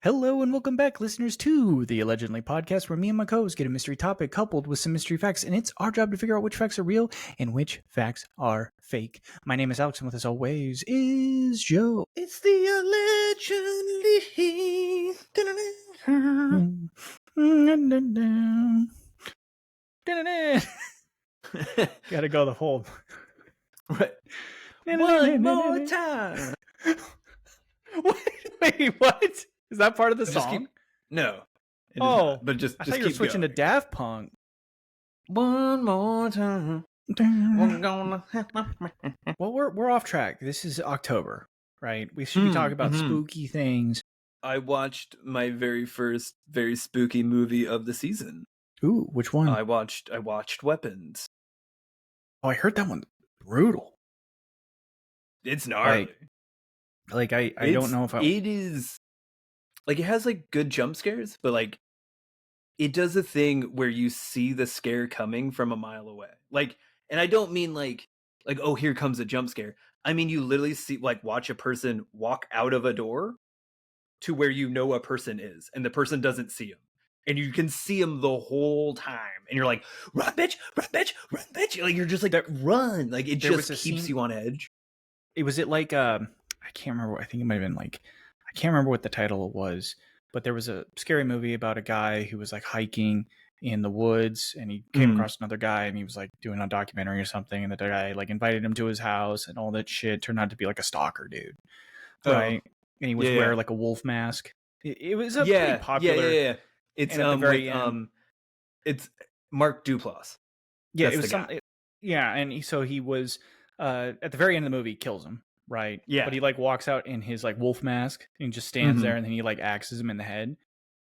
Hello and welcome back, listeners, to the Allegedly podcast, where me and my co-hosts get a mystery topic coupled with some mystery facts, and it's our job to figure out which facts are real and which facts are fake. My name is Alex, and with us always is Joe. It's the Gotta go the whole. Right. One more time. Wait, what? Is that part of the song? No. Oh, but just I thought you were switching to Daft Punk. One more time. Well, we're off track. This is October, right? We should be talking about spooky things. I watched my very first very spooky movie of the season. Ooh, which one? I watched Weapons. Oh, I heard that one. Brutal. It's gnarly. Like I don't know if it is like it has like good jump scares, but like it does a thing where you see the scare coming from a mile away. Like, and I don't mean like oh, here comes a jump scare. I mean you literally see watch a person walk out of a door to where you know a person is, and the person doesn't see him. And you can see him the whole time, and you're like, "Run, bitch! Run, bitch! Run, bitch!" Like you're just like, "Run!" Like it just keeps you on edge. Was it like I can't remember. I think it might have been like I can't remember what the title was, but there was a scary movie about a guy who was like hiking in the woods, and he came across another guy, and he was like doing a documentary or something, and the guy like invited him to his house, and all that shit turned out to be like a stalker dude, right? And he was wearing like a wolf mask. It was a pretty popular. Yeah. It's it's Mark Duplass. Yeah, it was and so he was at the very end of the movie he kills him, right? Yeah. But he like walks out in his like wolf mask and just stands there, and then he like axes him in the head.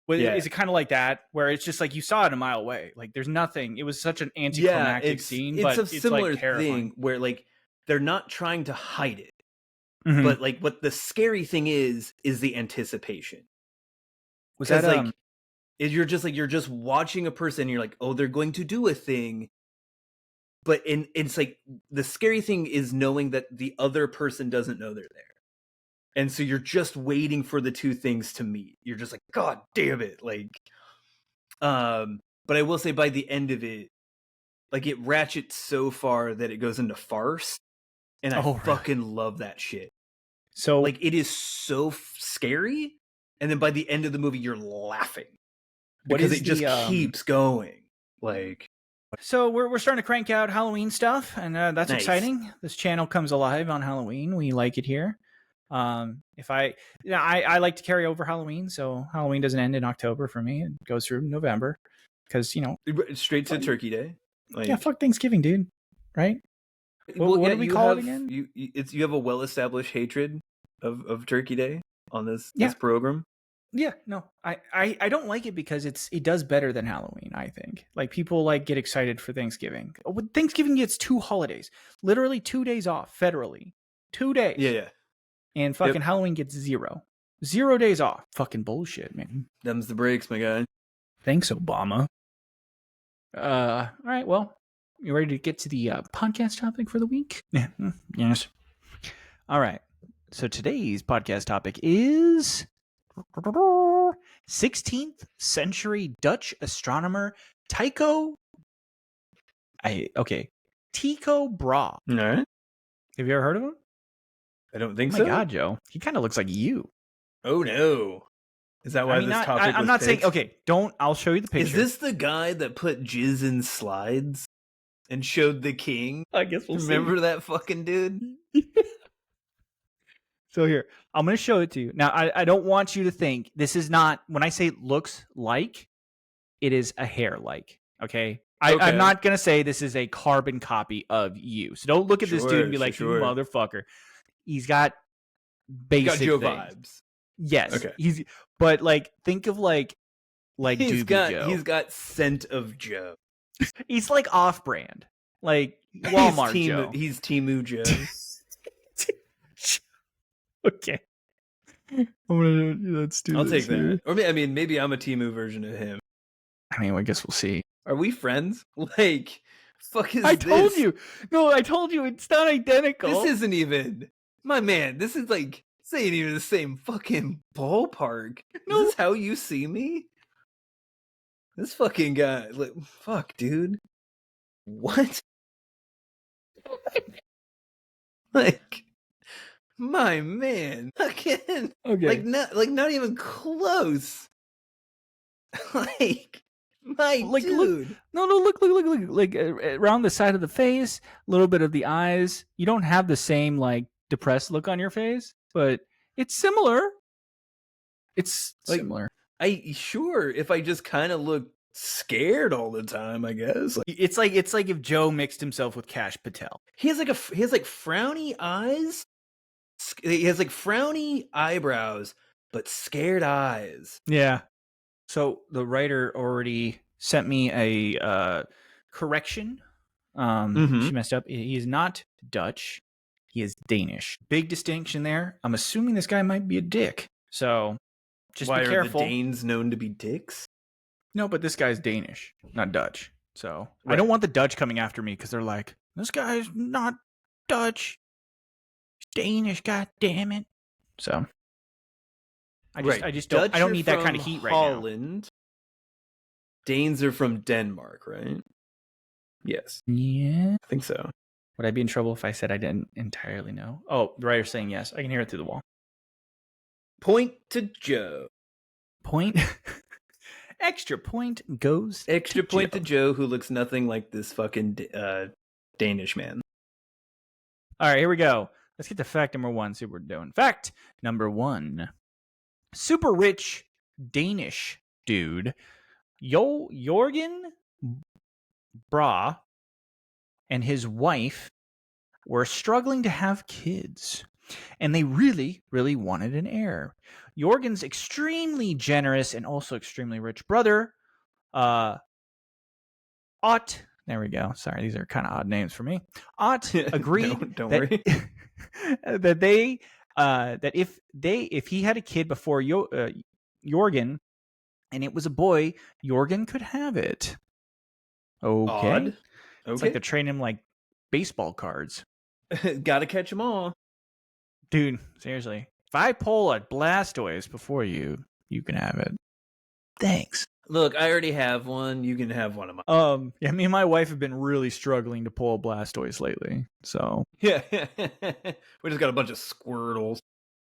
But is it kind of like that where it's just like you saw it a mile away? Like there's nothing. It was such an anticlimactic scene, but it's a similar like terrifying thing where like they're not trying to hide it. But like what the scary thing is the anticipation. Was that like you're just watching a person, and you're like, oh, they're going to do a thing. But it's like the scary thing is knowing that the other person doesn't know they're there. And so you're just waiting for the two things to meet. You're just like, God damn it. Like, but I will say by the end of it, like it ratchets so far that it goes into farce. And I fucking love that shit. So like it is so scary. And then by the end of the movie, you're laughing because it just keeps going. Like, so we're starting to crank out Halloween stuff, and that's exciting. This channel comes alive on Halloween. We like it here. I like to carry over Halloween, so Halloween doesn't end in October for me. It goes through November because straight to Turkey Day. Like, yeah, fuck Thanksgiving, dude. Right? What do we call it again? You have a well-established hatred of Turkey Day on this program. Yeah, no, I don't like it because it does better than Halloween. I think like people like get excited for Thanksgiving. Thanksgiving gets 2 holidays, literally 2 days off federally, 2 days. Yeah. And fucking Halloween gets 0 days off. Fucking bullshit, man. Them's the breaks, my guy. Thanks, Obama. All right, well, you ready to get to the podcast topic for the week? Yeah. Yes. All right. So today's podcast topic is 16th century Dutch astronomer Tycho Brahe. All right. Have you ever heard of him? I don't think so. Oh my God, Joe. He kind of looks like you. Oh no. Is that why this topic I'm not saying, okay, I'll show you the picture. Is this the guy that put jizz in slides and showed the king? I guess we'll Remember that fucking dude? So here, I'm going to show it to you. Now, I don't want you to think this is not, when I say looks like, it is a hair like, okay? I'm not going to say this is a carbon copy of you. So don't look at this dude and be like, you motherfucker. He's got basic Joe things. Vibes. Yes. Okay. But like, think of like Joe. He's got scent of Joe. He's like off-brand. Like Walmart Joe. He's Temu Joe. Okay. Let's do I'll take that. Or maybe I'm a Temu version of him. I mean, I guess we'll see. Are we friends? Like, fuck is I this? told you. No, I told you it's not identical. This isn't even. My man, this is like This ain't even the same fucking ballpark. No. Is this how you see me? This fucking guy, like, fuck, dude. What? Like, my man, again. Okay. Not even close. Like, my Like, dude. look, like around the side of the face, a little bit of the eyes. You don't have the same like depressed look on your face, but it's similar. It's Like, similar. Sure, if I just kind of look scared all the time, I guess. Like, It's like if Joe mixed himself with Kash Patel. he has frowny eyes. He has like frowny eyebrows, but scared eyes. Yeah. So the writer already sent me a correction. She messed up. He is not Dutch. He is Danish. Big distinction there. I'm assuming this guy might be a dick. So just Why be careful. Are the Danes known to be dicks? No, but this guy's Danish, not Dutch. So Right. I don't want the Dutch coming after me because they're like, this guy's not Dutch. He's Danish, god damn it. So I don't need that kind of heat Holland. right now. Danes are from Denmark, right? Yes. Yeah. I think so. Would I be in trouble if I said I didn't entirely know? Oh, the writer's saying yes. I can hear it through the wall. Point to Joe. Point. Extra point goes Extra to point Joe. to Joe, who looks nothing like this fucking Danish man. All right, here we go. Let's get to fact number 1. See what we're doing. Fact number 1. Super rich Danish dude, Jorgen Brahe, and his wife were struggling to have kids. And they really, really wanted an heir. Jorgen's extremely generous and also extremely rich brother, Ott. There we go. Sorry, these are kind of odd names for me. Ott agreed Don't worry. that if he had a kid before Jorgen, and it was a boy, Jorgen could have it. Okay. Odd. It's like they're training him like baseball cards. Gotta catch them all. Dude, seriously. If I pull a Blastoise before you can have it. Thanks. Look, I already have one. You can have one of mine. Yeah, me and my wife have been really struggling to pull a Blastoise lately. So yeah, we just got a bunch of Squirtles.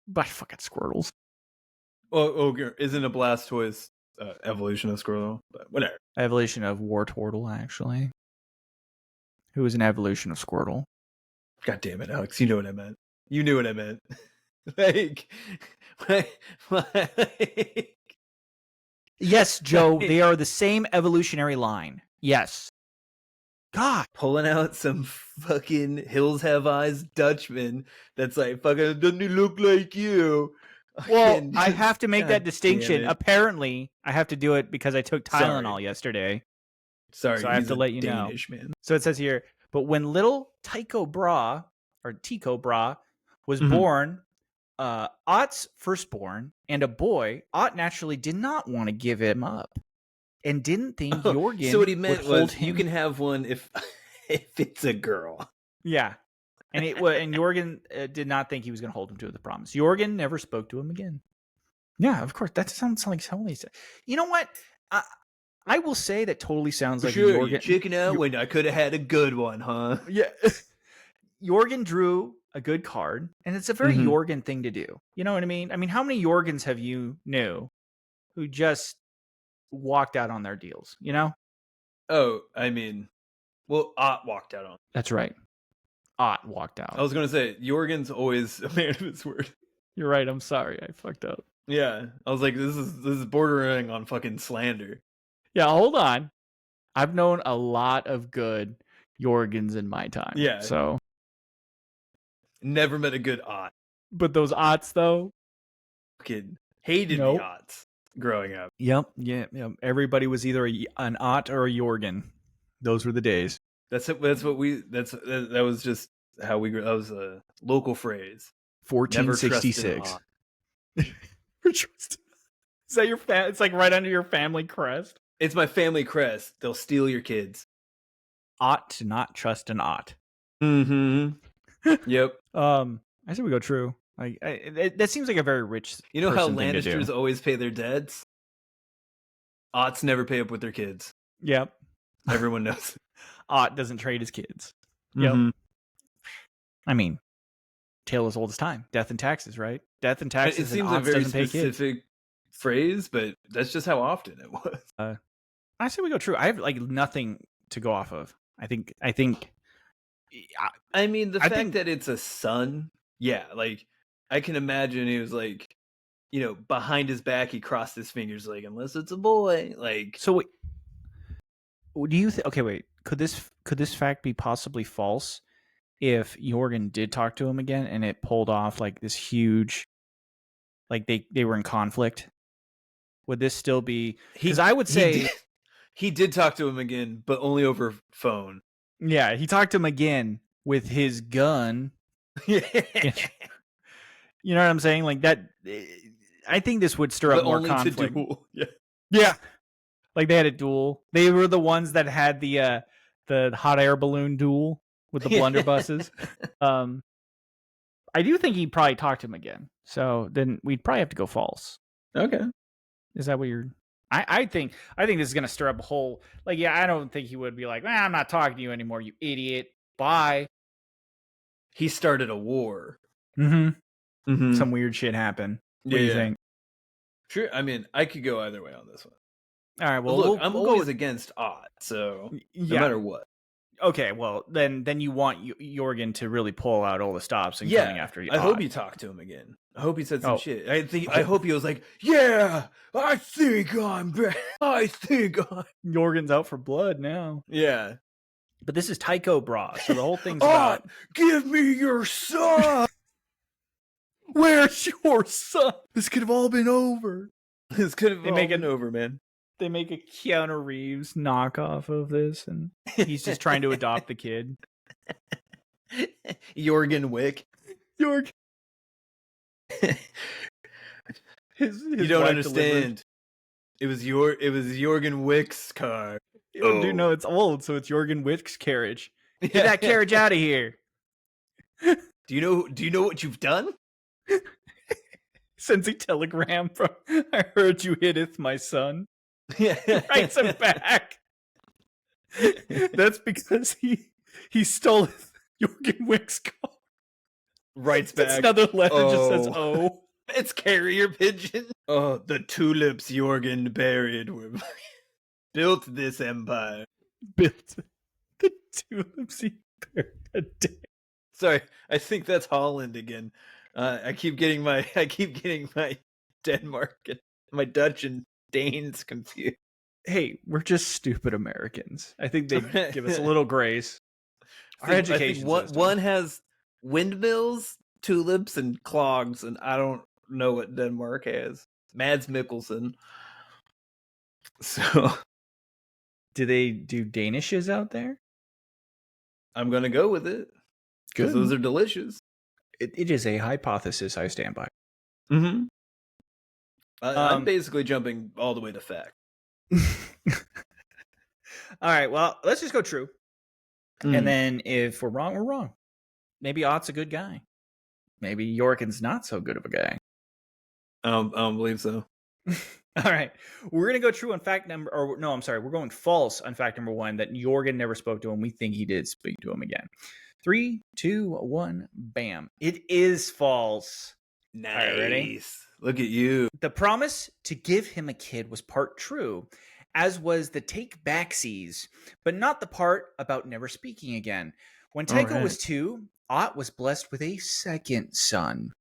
But fucking Squirtles. Oh, isn't a Blastoise evolution of Squirtle? But whatever. Evolution of Wartortle, actually. Who is an evolution of Squirtle? God damn it, Alex! You know what I meant. You knew what I meant. Yes, Joe, they are the same evolutionary line. Yes. God. Pulling out some fucking Hills Have Eyes Dutchman that's like, fucking, doesn't he look like you? Well, I have to make that distinction. Apparently, I have to do it because I took Tylenol yesterday. Sorry, so I have to let you Danish, know. Man. So it says here, but when little Tycho Brahe was born, Ott's firstborn and a boy, Ott naturally did not want to give him up and didn't think Jorgen. So what he meant was, him. You can have one if it's a girl. Yeah, and Jorgen did not think he was going to hold him to the promise. Jorgen never spoke to him again. Yeah, of course. That sounds like somebody said. You know what? I will say that totally sounds like Jorgen. You chicken out when I could have had a good one, huh? Yeah. Jorgen drew a good card, and it's a very Jorgen thing to do. You know what I mean? I mean, how many Jorgens have you knew who just walked out on their deals, you know? Oh, I mean, well, Ott walked out on. That's right. Ott walked out. I was going to say, Jorgen's always a man of his word. You're right. I'm sorry. I fucked up. Yeah. I was like, this is bordering on fucking slander. Yeah, hold on. I've known a lot of good Jorgens in my time. Yeah. So. Never met a good Ott. But those Otts, though. Fucking hated the Otts growing up. Yep. Yeah. Everybody was either an Ott or a Jorgen. Those were the days. That was just how we grew. That was a local phrase. 1466. Is that your it's like right under your family crest? It's my family crest. They'll steal your kids. Ought to not trust an Ott. Mm-hmm. Yep. I say we go true. Like that seems like a very rich You know how person thing to Lannisters do. always pay their debts? Aughts never pay up with their kids. Yep. Everyone knows. Ott doesn't trade his kids. Yep. Mm-hmm. I mean, tale as old as time. Death and taxes, right? Death and taxes. It seems and a Otts very doesn't pay kids. specific phrase, but that's just how often it was. I say we go true. I have like nothing to go off of. I think. I mean, the fact that it's a son, yeah, like I can imagine he was like, you know, behind his back, he crossed his fingers, like, unless it's a boy, like. So, wait, do you think? Okay, wait. Could this fact be possibly false if Jorgen did talk to him again and it pulled off like this huge, like they were in conflict? Would this still be? Because I would say he did talk to him again, but only over phone. Yeah, he talked to him again with his gun. Yeah. You know what I'm saying? Like that. I think this would stir up more conflict. To duel. Yeah. Like they had a duel. They were the ones that had the hot air balloon duel with the blunderbusses. I do think he'd probably talk to him again. So then we'd probably have to go false. Okay. Is that what you're? I think this is gonna stir up a whole. Like, yeah, I don't think he would be like, I'm not talking to you anymore, you idiot. Bye. He started a war. Mm-hmm. Some weird shit happened. What do you think? Sure. I mean, I could go either way on this one. All right. Well, look, I'm always against Ott, so no matter what. Okay. Well, then you want Jorgen to really pull out all the stops and coming after you. I hope he talked to him again. I hope he said some shit. I hope he was like, yeah, I think I'm bad. Jorgen's out for blood now. Yeah. But this is Tycho Brahe, so the whole thing's about give me your son. Where's your son? This could have all been over. This could have all been over, man. They make a Keanu Reeves knockoff of this, and he's just trying to adopt the kid. Jorgen Wick. Jorgen. his you don't understand. It was Jorgen Wick's car. Oh. Dude, no, it's old, so it's Jorgen Wick's carriage. Get that carriage out of here. Do you know what you've done? Sends a telegram from I heard you hitteth my son. Yeah. Writes him back. That's because he stole Jorgen Wick's car. Writes back. It's another letter just says "Oh." It's carrier pigeon. Oh, the tulips Jorgen buried were built this empire. Built the tulips he buried. Sorry, I think that's Holland again. I keep getting my Denmark and my Dutch and Danes confused. Hey, we're just stupid Americans. I think they give us a little grace. Our education system. One has windmills, tulips, and clogs, and I don't know what Denmark has. Mads Mikkelsen. So, do they do Danishes out there? I'm gonna go with it because those are delicious. It is a hypothesis I stand by. Mm-hmm. I'm basically jumping all the way to fact. All right, well, let's just go true. And then if we're wrong, we're wrong. Maybe Ott's a good guy. Maybe Jorgen's not so good of a guy. I don't believe so. All right. We're going to go true on fact number... Or no, I'm sorry. We're going false on fact number 1 that Jorgen never spoke to him. We think he did speak to him again. 3, 2, 1, bam. It is false. Nice. All right, ready? Look at you. The promise to give him a kid was part true, as was the take backsies, but not the part about never speaking again. When Tycho was 2, Ott was blessed with a second son,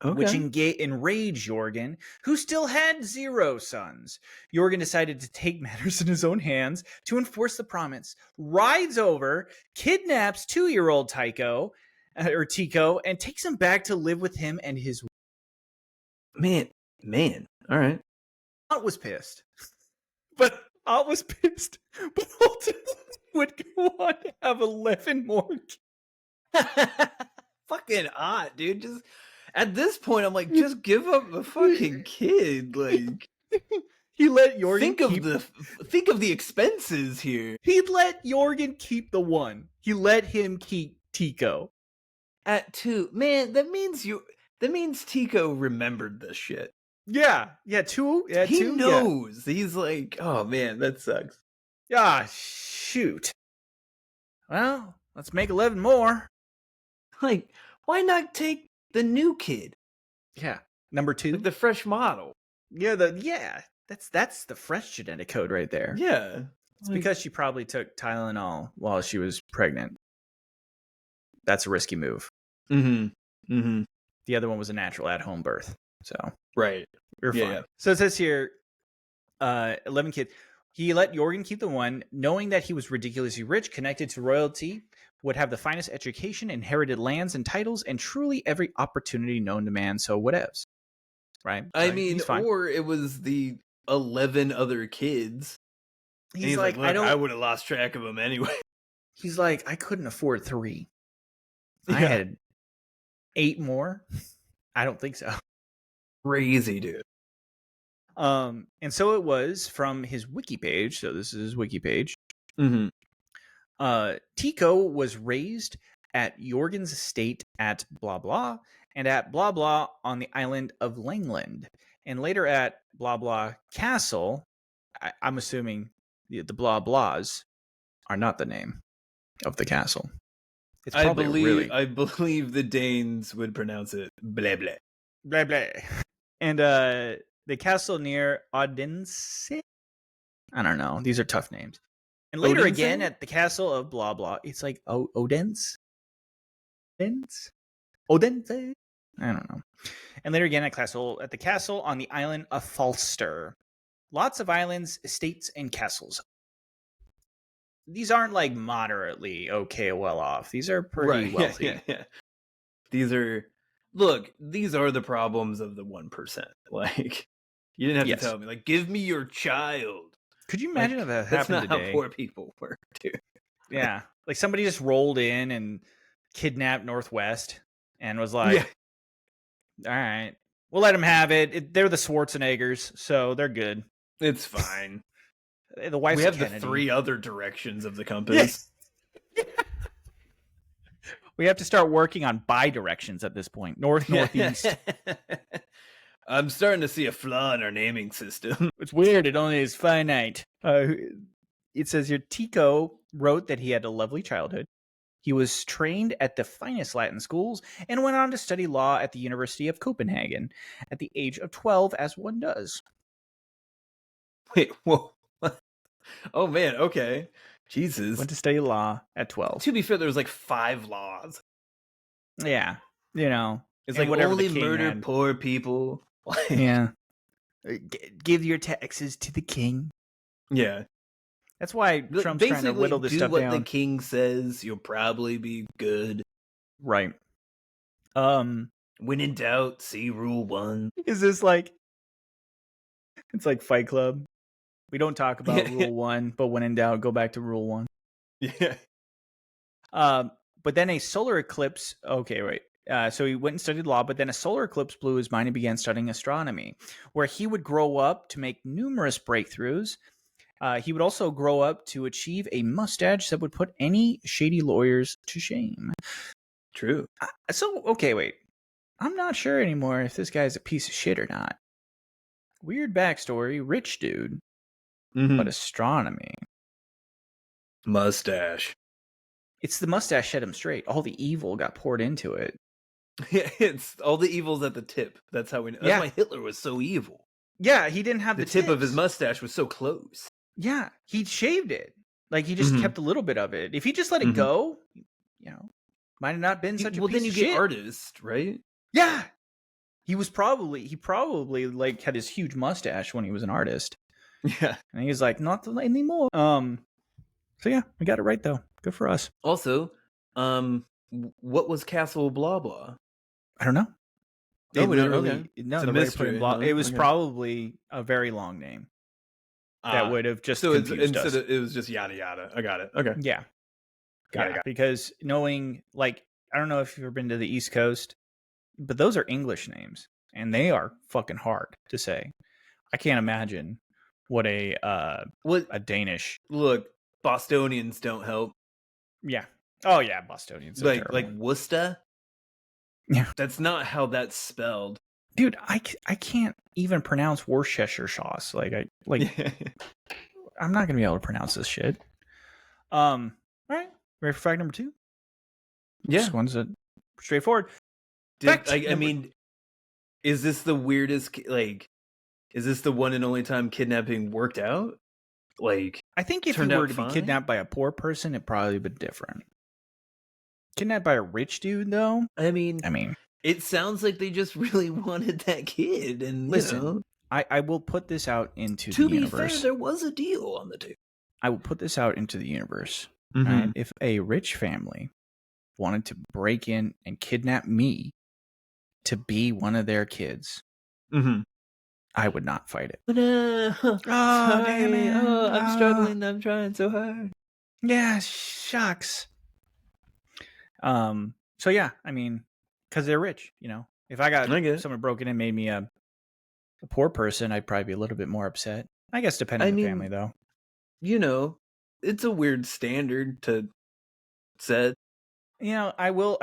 which enraged Jorgen, who still had 0 sons. Jorgen decided to take matters in his own hands to enforce the promise, rides over, kidnaps 2-year-old Tycho, and takes him back to live with him and his man. All right. Ott was pissed. But ultimately would go on to have 11 more kids. Fucking Ott, dude. Just at this point, I'm like, just give up the fucking kid. Like, he let Jorgen think of the expenses here. He'd let Jorgen keep the 1. He let him keep Tycho. At 2, man, that means that means Tycho remembered this shit. Yeah, two. Yeah, he two. knows. Yeah. He's like, oh man, that sucks. Ah, shoot. Well, let's make 11 more. Like, why not take the new kid? Yeah, number 2, like the fresh model. Yeah, that's the fresh genetic code right there. Yeah, it's because she probably took Tylenol while she was pregnant. That's a risky move. Mm-hmm. The other one was a natural at-home birth. So right, we're fine. Yeah. So it says here, 11 kids. He let Jorgen keep the one, knowing that he was ridiculously rich, connected to royalty, would have the finest education, inherited lands and titles, and truly every opportunity known to man. So whatevs. Right? So I mean, or it was the 11 other kids. He's like, look, I would have lost track of them anyway. He's like, I couldn't afford 3. I had 8 more. I don't think so. Crazy, dude. And so it was from his wiki page. So this is his wiki page. Mm-hmm. Tycho was raised at Jorgen's estate at blah blah, and at blah blah on the island of Langland, and later at blah blah castle. I'm assuming the blah blahs are not the name of the castle. It's I believe the Danes would pronounce it blah blah blah blah, and the castle near Odense. I don't know. These are tough names. And later Odense? Again at the castle of blah blah. It's like Odense. Odense. I don't know. And later again at the castle on the island of Falster. Lots of islands, estates, and castles. These aren't like moderately okay, well off. These are pretty wealthy. Yeah. These are the problems of the 1%. Like, you didn't have to tell me. Like, give me your child. Could you imagine if that happened today? That's not how poor people work, dude. Yeah. Like somebody just rolled in and kidnapped Northwest and was like, all right, we'll let them have it. They're the Schwarzeneggers, so they're good. It's fine. The wife's we have Kennedy. The 3 other directions of the compass. Yes. We have to start working on bi-directions at this point. North, northeast. I'm starting to see a flaw in our naming system. It's weird. It only is finite. It says here, Tycho wrote that he had a lovely childhood. He was trained at the finest Latin schools and went on to study law at the University of Copenhagen at the age of 12, as one does. Wait, whoa. Oh, man, okay. Jesus. Went to study law at 12. To be fair, there was like 5 laws. Yeah, you know. It's like only murder poor people. Yeah. Give your taxes to the king. Yeah. That's why Trump's trying to whittle this stuff down. Do what the king says. You'll probably be good. Right. When in doubt, see Rule 1. Is this like... It's like Fight Club. We don't talk about Rule 1, but when in doubt, go back to Rule 1. Yeah. But then a solar eclipse... Okay, wait. So he went and studied law, but then a solar eclipse blew his mind and began studying astronomy, where he would grow up to make numerous breakthroughs. He would also grow up to achieve a mustache that would put any shady lawyers to shame. True. Okay, wait. I'm not sure anymore if this guy's a piece of shit or not. Weird backstory, rich dude, but astronomy. Mustache. It's the mustache set him straight. All the evil got poured into it. Yeah, it's all the evil's at the tip. That's how we know. That's why Hitler was so evil. Yeah, he didn't have the tip of his mustache was so close. Yeah, he shaved it. Like he just kept a little bit of it. If he just let it go, you know, might have not been such a piece of shit. Well, then you get artist, right? Yeah. He probably like had his huge mustache when he was an artist. Yeah. And he was like, not anymore. So yeah, we got it right though. Good for us. Also, what was Castle Blah Blah? I don't know. No, it's a mystery. It was probably a very long name. That would have just confused us. It was just yada yada. I got it. Okay. Yeah. Got it. Because knowing, like, I don't know if you've ever been to the East Coast, but those are English names, and they are fucking hard to say. I can't imagine what a Danish. Look, Bostonians don't help. Yeah. Oh yeah, Bostonians. Like Worcester. Yeah. That's not how that's spelled. Dude, I can't even pronounce Worcestershire sauce. I'm not gonna be able to pronounce this shit. All right, ready for fact number 2? Yeah. This one's straightforward. I mean, is this the weirdest? Like, is this the one and only time kidnapping worked out? Like, I think if you were to be kidnapped by a poor person, it probably would be different. Kidnapped by a rich dude, though. I mean, it sounds like they just really wanted that kid, and listen, you know, I will put this out into the universe. To be fair, there was a deal on the table. I will put this out into the universe. Right? If a rich family wanted to break in and kidnap me to be one of their kids, I would not fight it. Damn it. I'm struggling. I'm trying so hard. Yeah, shucks. So yeah, I mean, because they're rich, you know. If I got someone broken in, made me a poor person, I'd probably be a little bit more upset. I guess depending on the family, though. You know, it's a weird standard to set. You know, I will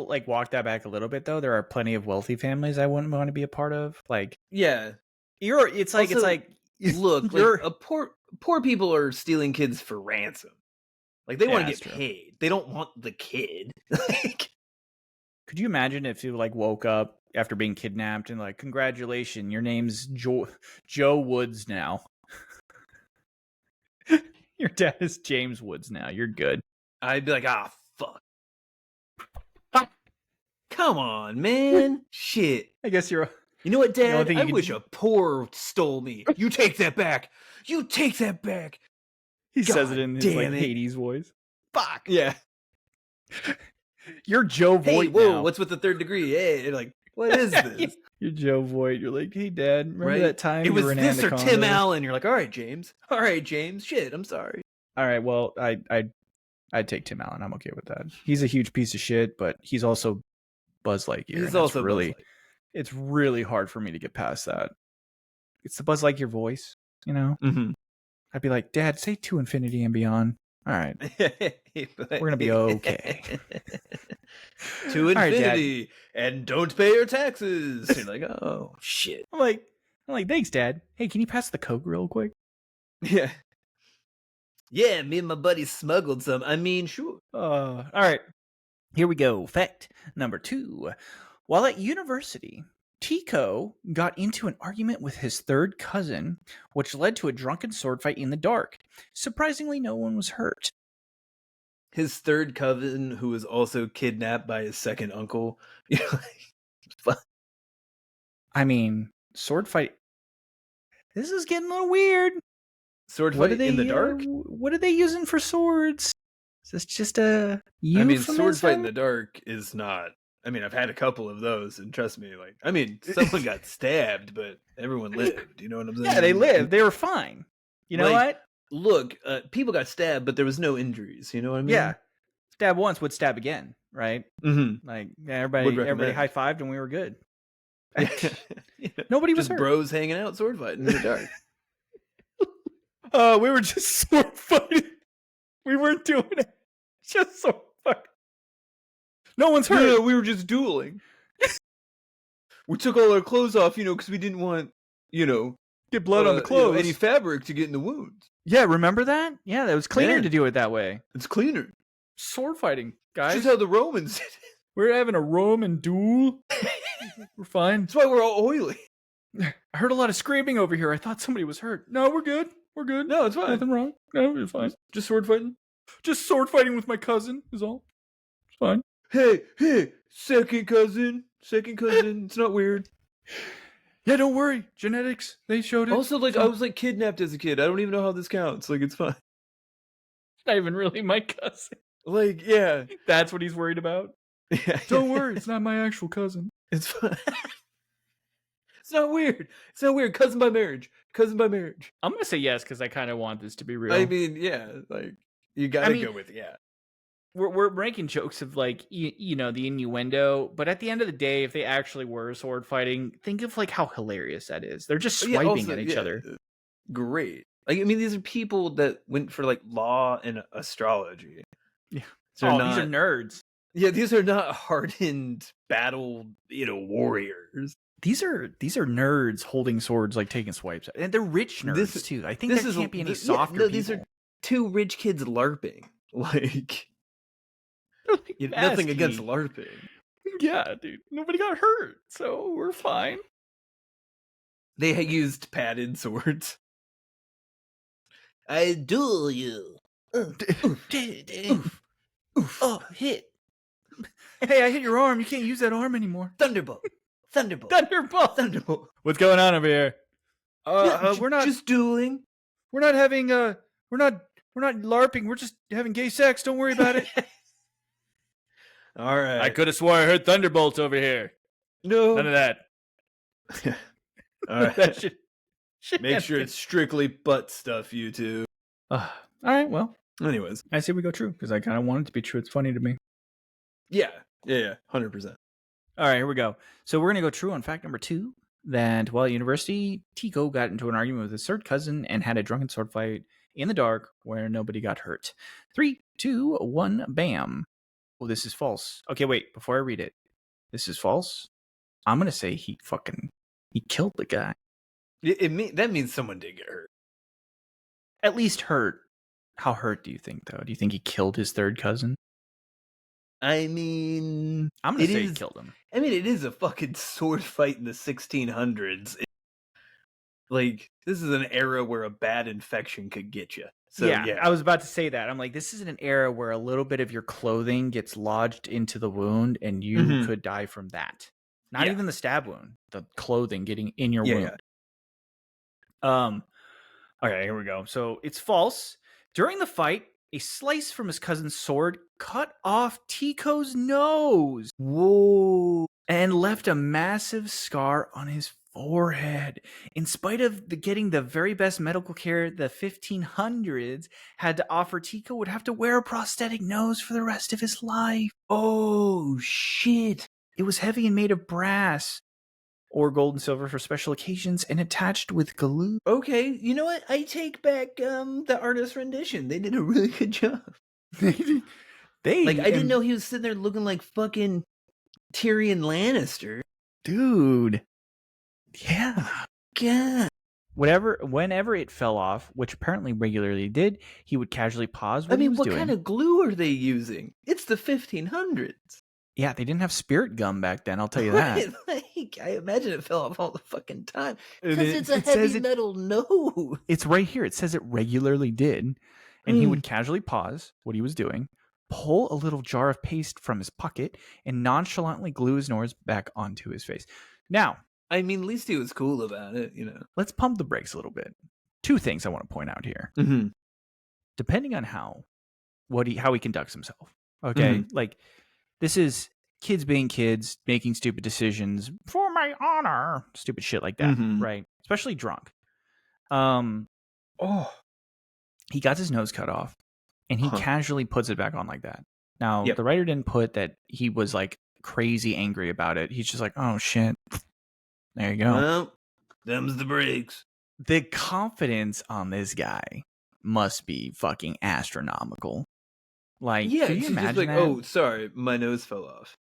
like walk that back a little bit though. There are plenty of wealthy families I wouldn't want to be a part of. Like, yeah, it's like look, like a poor people are stealing kids for ransom. Like they want to get paid. They don't want the kid. Like, could you imagine if you like woke up after being kidnapped and like, congratulations, your name's Joe Woods now. Your dad is James Woods now. You're good. I'd be like, fuck. Come on, man. Shit. I guess you're. You know what, Dad? I wish a poor stole me. You take that back. You take that back. He says it in his like Hades voice. Fuck. Yeah. You're Joe Voight. Hey, whoa, now. What's with the third degree? Hey, you're like, what is this? You're Joe Voight. You're like, hey, Dad, remember that time it was you were in this Anaconda? or Tim Allen? You're like, all right, James. Shit, I'm sorry. All right, well, I'd take Tim Allen. I'm okay with that. He's a huge piece of shit, but he's also Buzz Lightyear. He's also really, it's really hard for me to get past that. It's the Buzz Lightyear voice, you know? I'd be like, Dad, say to infinity and beyond. All right. We're going to be okay. To infinity, right, and don't pay your taxes. You're like, oh, shit. I'm like, thanks, Dad. Hey, can you pass the Coke real quick? Yeah. Yeah, me and my buddy smuggled some. I mean, sure. All right. Here we go. Fact number 2. While at university, Tycho got into an argument with his third cousin, which led to a drunken sword fight in the dark. Surprisingly, no one was hurt. His third cousin, who was also kidnapped by his second uncle. You know, like, I mean, sword fight. This is getting a little weird. Sword fight in the dark? What are they using for swords? Is this just a euphemism? Sword fight in the dark is not. I mean, I've had a couple of those, and trust me, like, I mean, someone got stabbed, but everyone lived. You know what I'm saying? Yeah, they lived. They were fine. You know what? Look, people got stabbed, but there was no injuries. You know what I mean? Yeah. Stab once, would stab again, right? Like, everybody high-fived, and we were good. Nobody was hurt. Bros hanging out, sword fighting in the dark. We were just sword fighting. We weren't doing it. Just sword fighting. No one's hurt. Yeah, we were just dueling. We took all our clothes off, because we didn't want, get blood on the clothes. Any fabric to get in the wounds. Yeah, remember that? Yeah, that was cleaner to do it that way. It's cleaner. Sword fighting, guys. This is how the Romans did it. We're having a Roman duel. We're fine. That's why we're all oily. I heard a lot of screaming over here. I thought somebody was hurt. No, we're good. We're good. No, it's fine. Nothing wrong. No, we're fine. Just sword fighting. Just sword fighting with my cousin is all. It's fine. Hey, second cousin. It's not weird. Yeah, don't worry. Genetics, they showed it. Also, like, I was, like, kidnapped as a kid. I don't even know how this counts. Like, it's fine. It's not even really my cousin. Like, yeah. That's what he's worried about? Yeah. Don't worry. It's not my actual cousin. It's fine. It's not weird. Cousin by marriage. I'm going to say yes because I kind of want this to be real. I mean, yeah. Like, you got to go with yeah. We're making jokes of like the innuendo, but at the end of the day, if they actually were sword fighting, think of like how hilarious that is. They're just swiping at each other. Great. Like, I mean, these are people that went for like law and astrology. Yeah. So these are nerds. Yeah, these are not hardened battle, warriors. These are nerds holding swords, like taking swipes, and they're rich nerds too. I think there can't be any softer people. These are two rich kids LARPing. Like, like nothing against LARPing. Yeah, dude. Nobody got hurt, so we're fine. They had used padded swords. I duel you. Oof. Oh, hit. Hey, I hit your arm. You can't use that arm anymore. Thunderbolt. Thunderbolt. Thunderbolt. Thunderbolt. What's going on over here? We're not just dueling. We're not having we're not LARPing. We're just having gay sex. Don't worry about it. All right. I could have swore I heard thunderbolts over here. No. None of that. All right. That shit Make sure it's strictly butt stuff, you two. All right, well. Anyways. I say we go true, because I kind of want it to be true. It's funny to me. Yeah. 100%. All right, here we go. So we're going to go true on fact number 2, that while at university, Tycho got into an argument with his third cousin and had a drunken sword fight in the dark where nobody got hurt. 3, 2, 1, bam. Oh, this is false. Okay, wait, before I read it. This is false. I'm going to say he killed the guy. That means someone did get hurt. At least hurt. How hurt do you think, though? Do you think he killed his third cousin? I mean, I'm going to say he killed him. I mean, it is a fucking sword fight in the 1600s. Like, this is an era where a bad infection could get you. So, yeah, I was about to say that. I'm like, this is an era where a little bit of your clothing gets lodged into the wound and you could die from that. Not even the stab wound, the clothing getting in your wound. Okay, here we go. So it's false. During the fight, a slice from his cousin's sword cut off Tycho's nose. Whoa. And left a massive scar on his forehead. In spite of getting the very best medical care the 1500s had to offer, Tycho would have to wear a prosthetic nose for the rest of his life. Oh, shit. It was heavy and made of brass or gold and silver for special occasions and attached with glue. Okay, you know what? I take back the artist rendition. They did a really good job. I didn't know he was sitting there looking like fucking Tyrion Lannister. Dude. Yeah. God. Whenever it fell off, which apparently regularly did, he would casually pause what he was doing. What kind of glue are they using? It's the 1500s. Yeah, they didn't have spirit gum back then, I'll tell you that. Like, I imagine it fell off all the fucking time. Because it's a heavy metal nose. It's right here. It says it regularly did. And he would casually pause what he was doing, pull a little jar of paste from his pocket, and nonchalantly glue his nose back onto his face. Now, I mean, at least he was cool about it, you know. Let's pump the brakes a little bit. 2 things I want to point out here. Mm-hmm. Depending on how he conducts himself. Okay, like this is kids being kids, making stupid decisions for my honor, stupid shit like that, right? Especially drunk. He got his nose cut off, and he casually puts it back on like that. Now, the writer didn't put that he was like crazy angry about it. He's just like, oh shit. There you go. Well, them's the breaks. The confidence on this guy must be fucking astronomical. Like, can you imagine that? Oh, sorry, my nose fell off.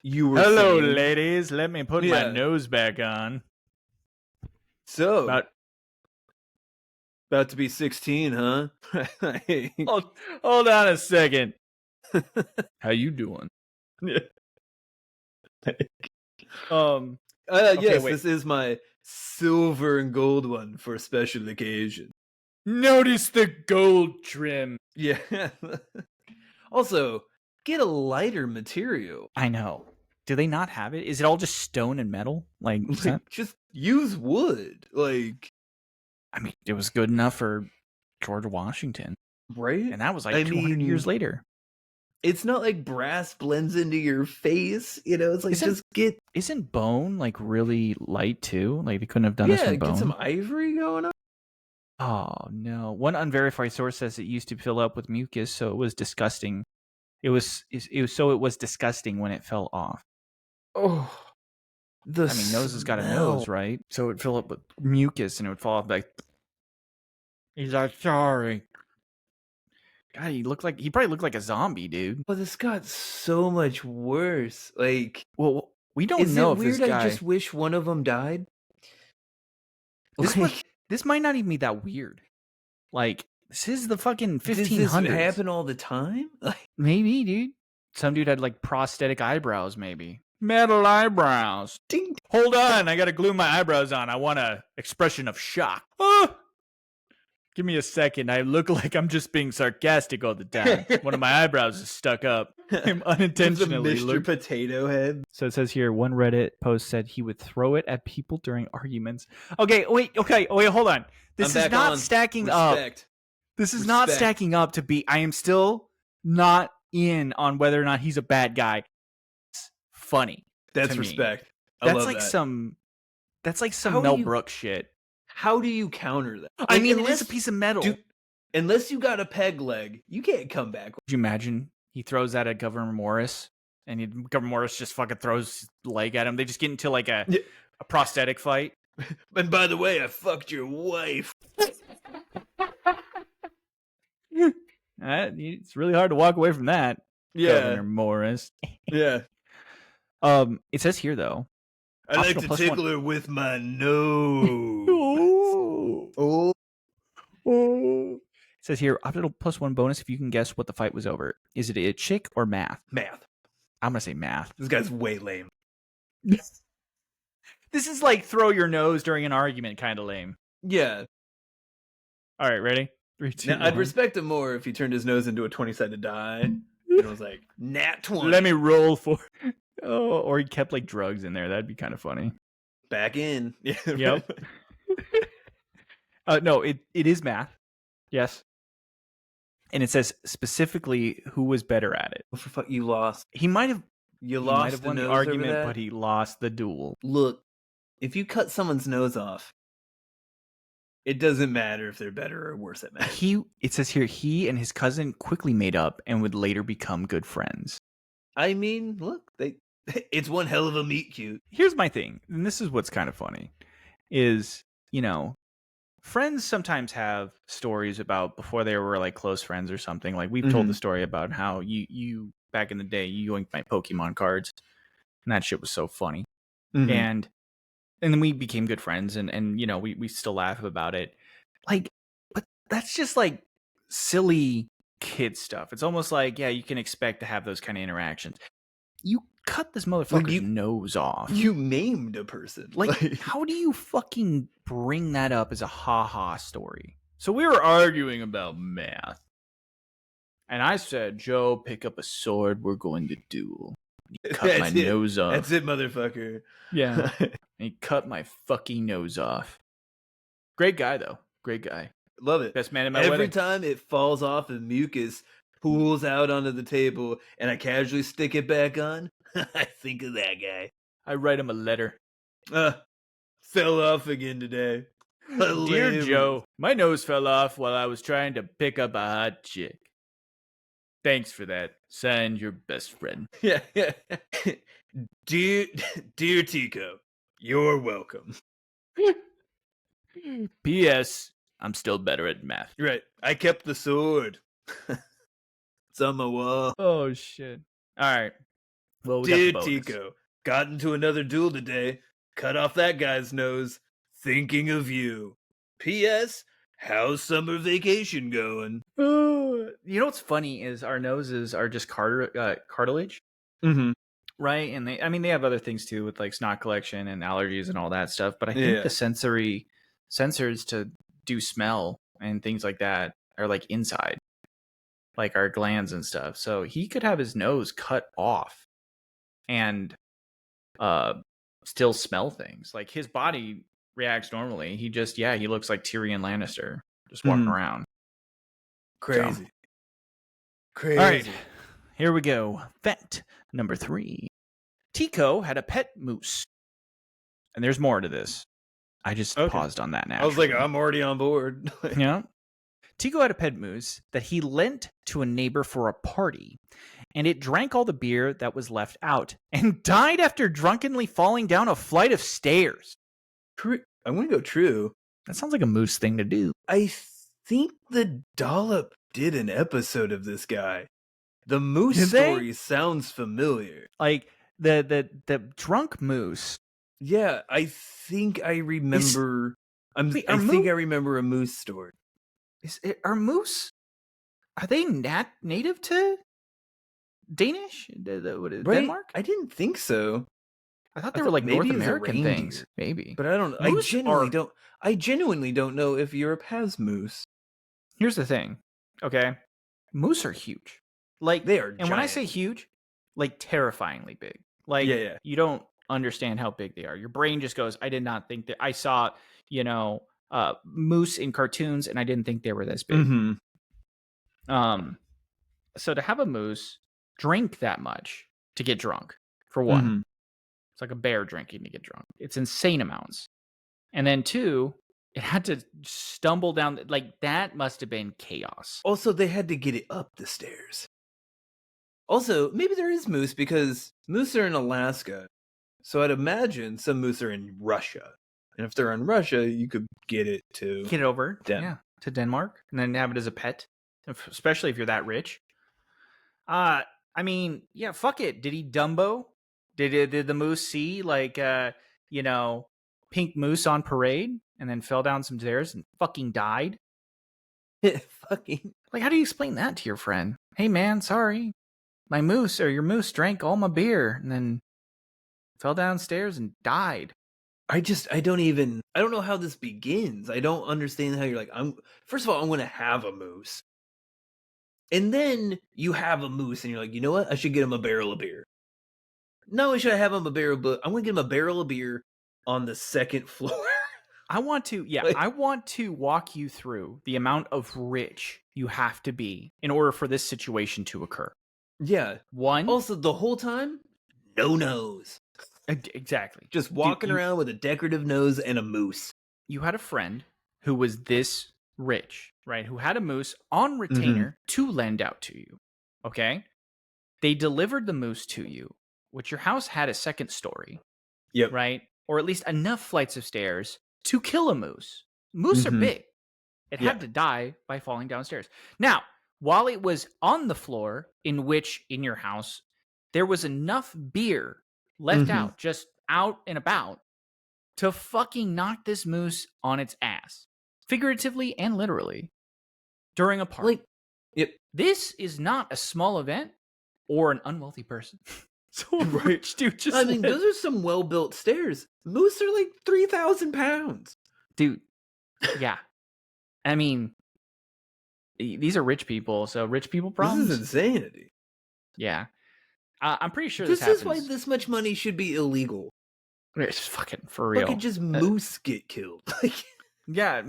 You were Hello, ladies. Let me put my nose back on. So, about to be 16, huh? Hold on a second. How you doing? Yes, this is my silver and gold one for a special occasion. Notice the gold trim. Yeah. Also, get a lighter material. I know. Do they not have it? Is it all just stone and metal? Like just use wood. Like, I mean, it was good enough for George Washington, right? And that was like 200 years later. It's not like brass blends into your face, you know. It's like Isn't bone like really light too? Like they couldn't have done this from bone. Get some ivory going on. Oh no! One unverified source says it used to fill up with mucus, so it was disgusting. It was disgusting when it fell off. Oh, nose has got a nose, right? So it would fill up with mucus and it would fall off. Like, he's like, sorry. God, he probably looked like a zombie, dude. But this got so much worse. Like, well, we don't is know it if weird this guy. I just wish one of them died? This might not even be that weird. Like, this is the fucking 1500s. Does this happen all the time? Maybe, dude. Some dude had like prosthetic eyebrows, maybe. Metal eyebrows. Ding. Hold on, I gotta glue my eyebrows on. I want a expression of shock. Oh! Give me a second. I look like I'm just being sarcastic all the time. One of my eyebrows is stuck up. I'm unintentionally. Mr. Potato Head. So it says here, one Reddit post said he would throw it at people during arguments. Okay, wait, hold on. This is not stacking up. This is not stacking up to be. I am still not in on whether or not he's a bad guy. It's funny. That's respect. That's like some Mel Brooks shit. How do you counter that? I mean, it is a piece of metal. Unless you got a peg leg, you can't come back. Could you imagine he throws that at Governor Morris, and Governor Morris just fucking throws his leg at him? They just get into like a prosthetic fight. And by the way, I fucked your wife. It's really hard to walk away from that. Yeah. Governor Morris. Yeah. It says here though, I like to tickle her with my nose. Oh. It says here, optional +1 bonus if you can guess what the fight was over. Is it a chick or math? Math. I'm gonna say math. This guy's way lame. This is like throw your nose during an argument kind of lame. Yeah. All right, ready? 3, 2, now, I'd respect him more if he turned his nose into a 20-sided die. And it was like, nat 20. Let me roll for... Oh, or he kept like drugs in there. That'd be kind of funny. Back in. Yep. No, it is math. Yes. And it says specifically who was better at it. What the fuck? You lost. He might have won the argument, but he lost the duel. Look, if you cut someone's nose off, it doesn't matter if they're better or worse at math. It says here, he and his cousin quickly made up and would later become good friends. I mean, look, it's one hell of a meet cute. Here's my thing, and this is what's kind of funny, is, friends sometimes have stories about before they were like close friends or something. Like we've told the story about how you back in the day, you yoinked my Pokemon cards, and that shit was so funny. Mm-hmm. And then we became good friends, and we still laugh about it. Like, but that's just like silly kid stuff. It's almost like, yeah, you can expect to have those kind of interactions. You cut this motherfucker's nose off. You maimed a person. Like, how do you fucking bring that up as a ha-ha story? So we were arguing about math. And I said, Joe, pick up a sword. We're going to duel. He cut my nose off. That's it, motherfucker. Yeah. And he cut my fucking nose off. Great guy, though. Great guy. Love it. Best man in my wedding. Every time it falls off and mucus pools out onto the table and I casually stick it back on, I think of that guy. I write him a letter. Fell off again today. Dear Joe, my nose fell off while I was trying to pick up a hot chick. Thanks for that. Signed, your best friend. Yeah. Dear Tycho, you're welcome. P.S. I'm still better at math. Right. I kept the sword. It's on my wall. Oh, shit. All right. Well, Dear Tycho, got into another duel today. Cut off that guy's nose. Thinking of you. P.S. How's summer vacation going? You know what's funny is our noses are just cartilage. Mm-hmm. Right? And they have other things too with like snot collection and allergies and all that stuff. But I think the sensors to do smell and things like that are like inside, like our glands and stuff. So he could have his nose cut off and still smell things. Like his body reacts normally. He looks like Tyrion Lannister just walking around. Crazy. So. Crazy. All right, here we go. Fact number 3. Tycho had a pet moose. And there's more to this. I just paused on that now. I was like, I'm already on board. Yeah. Tycho had a pet moose that he lent to a neighbor for a party, and it drank all the beer that was left out and died after drunkenly falling down a flight of stairs. I'm going to go true. That sounds like a moose thing to do. I think the Dollop did an episode of this guy. The moose Did they? story sounds familiar. Like the drunk moose. Yeah, I think I remember. I remember a moose story. Are moose? Are they native to Danish? Right? Denmark? I didn't think so. I thought they were like North maybe it was a American reindeer. things. Maybe. But I don't. Moose I genuinely don't know if Europe has moose. Here's the thing. Okay, moose are huge. Like They are, and giant. when I say huge, like terrifyingly big. Like you don't understand how big they are. Your brain just goes, I did not think that. I saw, moose in cartoons, and I didn't think they were this big. Mm-hmm. So to have a moose drink that much to get drunk, for one, Mm-hmm. it's like a bear drinking to get drunk. It's insane amounts. And then two, it had to stumble down. Like that must have been chaos. Also, they had to get it up the stairs. Also, maybe there is moose because moose are in Alaska. So I'd imagine some moose are in Russia. And if they're in Russia, you could get it over to Denmark and then have it as a pet, especially if you're that rich. I mean, yeah, fuck it. Did he Dumbo? Did the moose see pink moose on parade and then fell down some stairs and fucking died? Fucking. Like, how do you explain that to your friend? Hey man, sorry. Your moose drank all my beer and then fell downstairs and died. I don't know how this begins. I don't understand how you're like, first of all, I'm going to have a moose. And then you have a moose and you're like, you know what? I should get him a barrel of beer. No, should I have him a barrel, but I'm going to get him a barrel of beer on the second floor. I want to walk you through the amount of rich you have to be in order for this situation to occur. Yeah. One. Also, the whole time, no nose. Exactly. Just walking around with a decorative nose and a moose. You had a friend who was this rich, right? Who had a moose on retainer to lend out to you. Okay? They delivered the moose to you, which your house had a second story. Yep. Right? Or at least enough flights of stairs to kill a moose. Moose are big. It had to die by falling downstairs. Now, while it was on the floor, in your house, there was enough beer left out, just out and about, to fucking knock this moose on its ass. Figuratively and literally. During a party. This is not a small event or an unwealthy person. So rich dude just those are some well-built stairs. Moose are like 3,000 pounds. Dude. Yeah. I mean, these are rich people, so rich people problems. This is insanity. Yeah. I'm pretty sure this is why this much money should be illegal. It's fucking for real. Fucking just moose get killed. Yeah,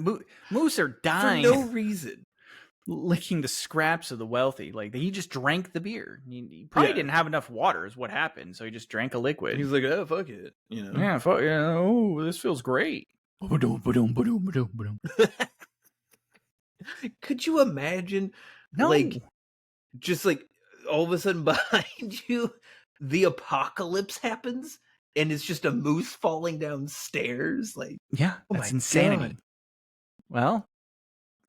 moose are dying. For no reason. Licking the scraps of the wealthy. Like, he just drank the beer. He probably didn't have enough water is what happened, so he just drank a liquid. He was like, oh, fuck it. Yeah, fuck it. Oh, this feels great. Could you imagine, just all of a sudden behind you, the apocalypse happens, and it's just a moose falling downstairs? That's insanity. God. Well,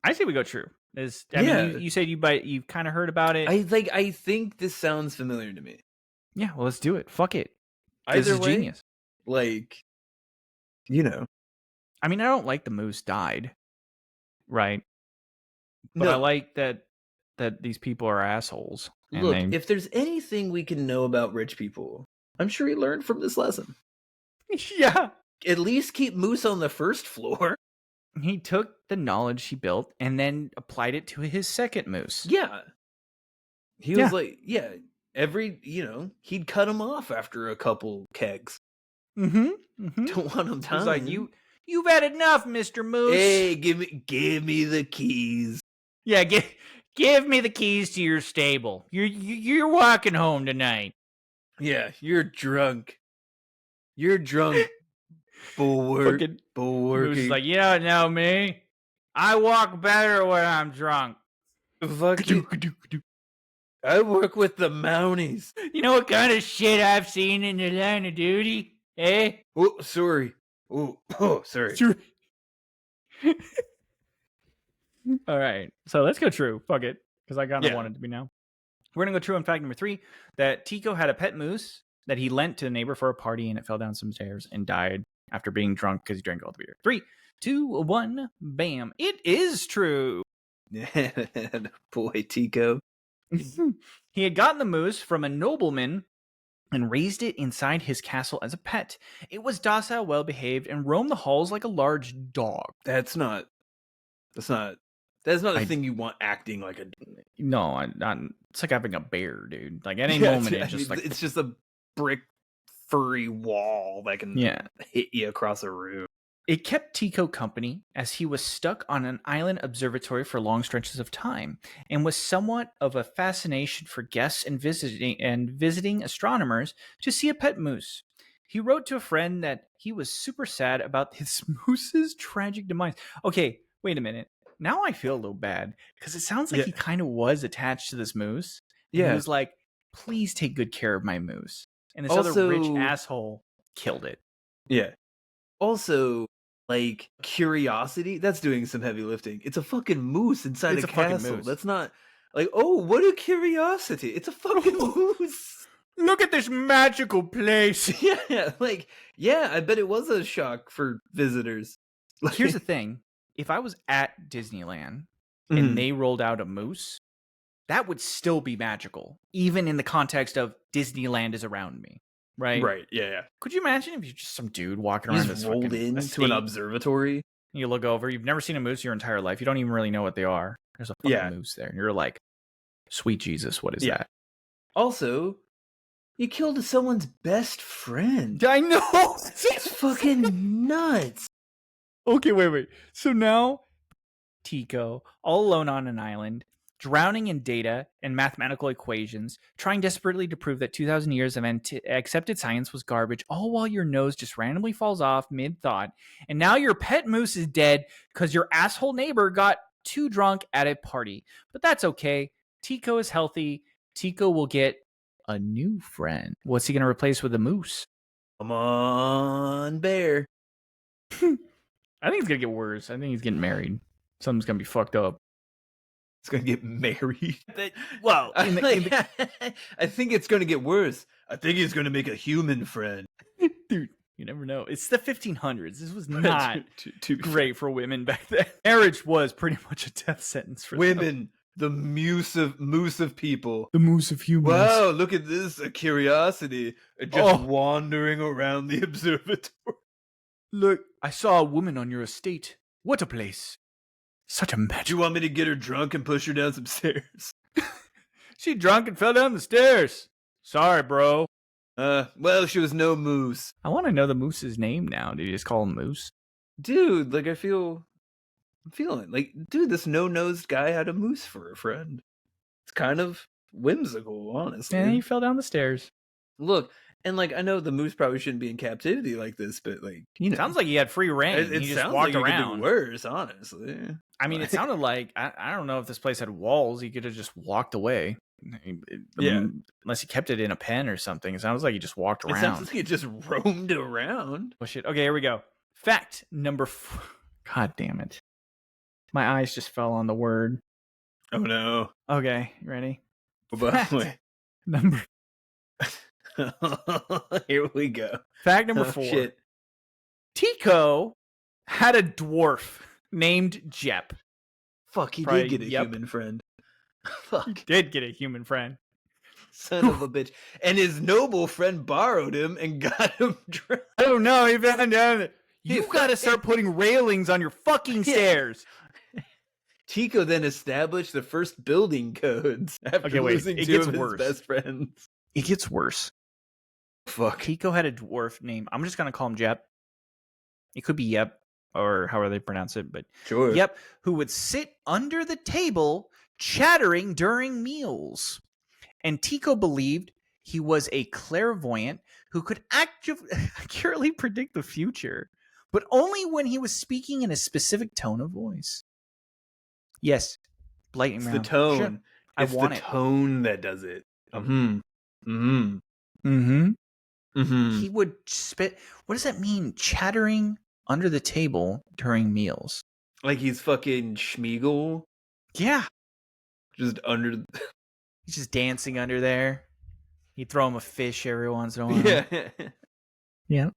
I say we go true. I mean, you said you kind of heard about it. I think this sounds familiar to me. Yeah, well, let's do it. Fuck it. Either this is way, genius. I mean, I don't like the moose died, right? But I like that these people are assholes. Look, if there's anything we can know about rich people, I'm sure he learned from this lesson. Yeah. At least keep moose on the first floor. He took the knowledge he built and then applied it to his second moose. Yeah. He was like, he'd cut him off after a couple kegs. Don't want him dying. He's like, you've had enough, Mr. Moose. Hey, give me the keys. Yeah, give me the keys to your stable. You're walking home tonight. Yeah, you're drunk. You're drunk. Bulwark. Moose is like, you don't know me. I walk better when I'm drunk. I work with the Mounties. You know what kind of shit I've seen in the line of duty? Eh? Oh, sorry. Oh, sorry. All right. So let's go true. Fuck it. Because I kind of Yeah. want it to be now. We're going to go true on fact number 3 that Tycho had a pet moose that he lent to a neighbor for a party and it fell down some stairs and died after being drunk because he drank all the beer. 3, 2, 1, bam. It is true. Boy, Tico. He had gotten the moose from a nobleman and raised it inside his castle as a pet. It was docile, well behaved, and roamed the halls like a large dog. That's not a thing you want acting like a. No, it's like having a bear, dude. Like at any moment, it's just a brick furry wall that can hit you across a room. It kept Tycho company as he was stuck on an island observatory for long stretches of time and was somewhat of a fascination for guests and visiting astronomers to see a pet moose. He wrote to a friend that he was super sad about his moose's tragic demise. Okay, wait a minute. Now I feel a little bad because it sounds like he kind of was attached to this moose. And he was like, please take good care of my moose. And this other rich asshole killed it. Yeah. Also, like, curiosity, that's doing some heavy lifting. It's a fucking moose inside a castle. That's not like, oh, what a curiosity. It's a fucking moose. Look at this magical place. I bet it was a shock for visitors. Like, here's the thing. If I was at Disneyland and they rolled out a moose, that would still be magical, even in the context of Disneyland is around me. Right? Right, yeah. Could you imagine if you're just some dude walking around this rolled into an observatory? You look over, you've never seen a moose your entire life. You don't even really know what they are. There's a fucking moose there. And you're like, sweet Jesus, what is that? Also, you killed someone's best friend. I know! It's fucking nuts. Okay, wait. So now, Tycho, all alone on an island, drowning in data and mathematical equations, trying desperately to prove that 2,000 years of accepted science was garbage, all while your nose just randomly falls off mid-thought, and now your pet moose is dead because your asshole neighbor got too drunk at a party. But that's okay. Tycho is healthy. Tycho will get a new friend. What's he going to replace with a moose? Come on, bear. I think it's going to get worse. I think he's getting married. Something's going to be fucked up. It's going to get married. Well, I think it's going to get worse. I think he's going to make a human friend. Dude, you never know. It's the 1500s. This was not too great for women back then. Marriage was pretty much a death sentence for women. The moose of people. The moose of humans. Wow, look at this. A curiosity. Just wandering around the observatory. Look, I saw a woman on your estate. What a place. Such a magic. Do you want me to get her drunk and push her down some stairs? She drunk and fell down the stairs. Sorry, bro. Well, she was no moose. I want to know the moose's name now. Did you just call him Moose? Dude, like, I'm feeling like, dude, this no-nosed guy had a moose for a friend. It's kind of whimsical, honestly. And he fell down the stairs. Look, and like, I know the moose probably shouldn't be in captivity like this, but like, you know, sounds like he had free reign. It he just just walked like around. It could be worse, honestly. I mean, it sounded like I don't know if this place had walls. He could have just walked away. Unless he kept it in a pen or something. It sounds like he just walked around. It sounds like he just roamed around. Oh shit. Okay, here we go. Fact number 4. God damn it. My eyes just fell on the word. Oh no. Okay, you ready? Fact number. Here we go. Fact number 4. Shit. Tycho had a dwarf named Jep. Fuck, he did get a human friend. Fuck. He did get a human friend. Son of a bitch. And his noble friend borrowed him and got him drunk. I don't know. He found out. You gotta start putting railings on your fucking stairs. Tycho then established the first building codes after losing two of his best friends. It gets worse. Fuck. Tycho had a dwarf name. I'm just gonna call him Jep. It could be Yep, or however they pronounce it, but sure. Yep, who would sit under the table chattering during meals. And Tycho believed he was a clairvoyant who could accurately predict the future, but only when he was speaking in a specific tone of voice. Yes, lightning round. It's the tone. Sure. It's the tone that does it. He would spit. What does that mean? Chattering under the table during meals. Like he's fucking Schmeagol. Yeah. Just under. He's just dancing under there. You throw him a fish every once in a while. Yeah. Yeah.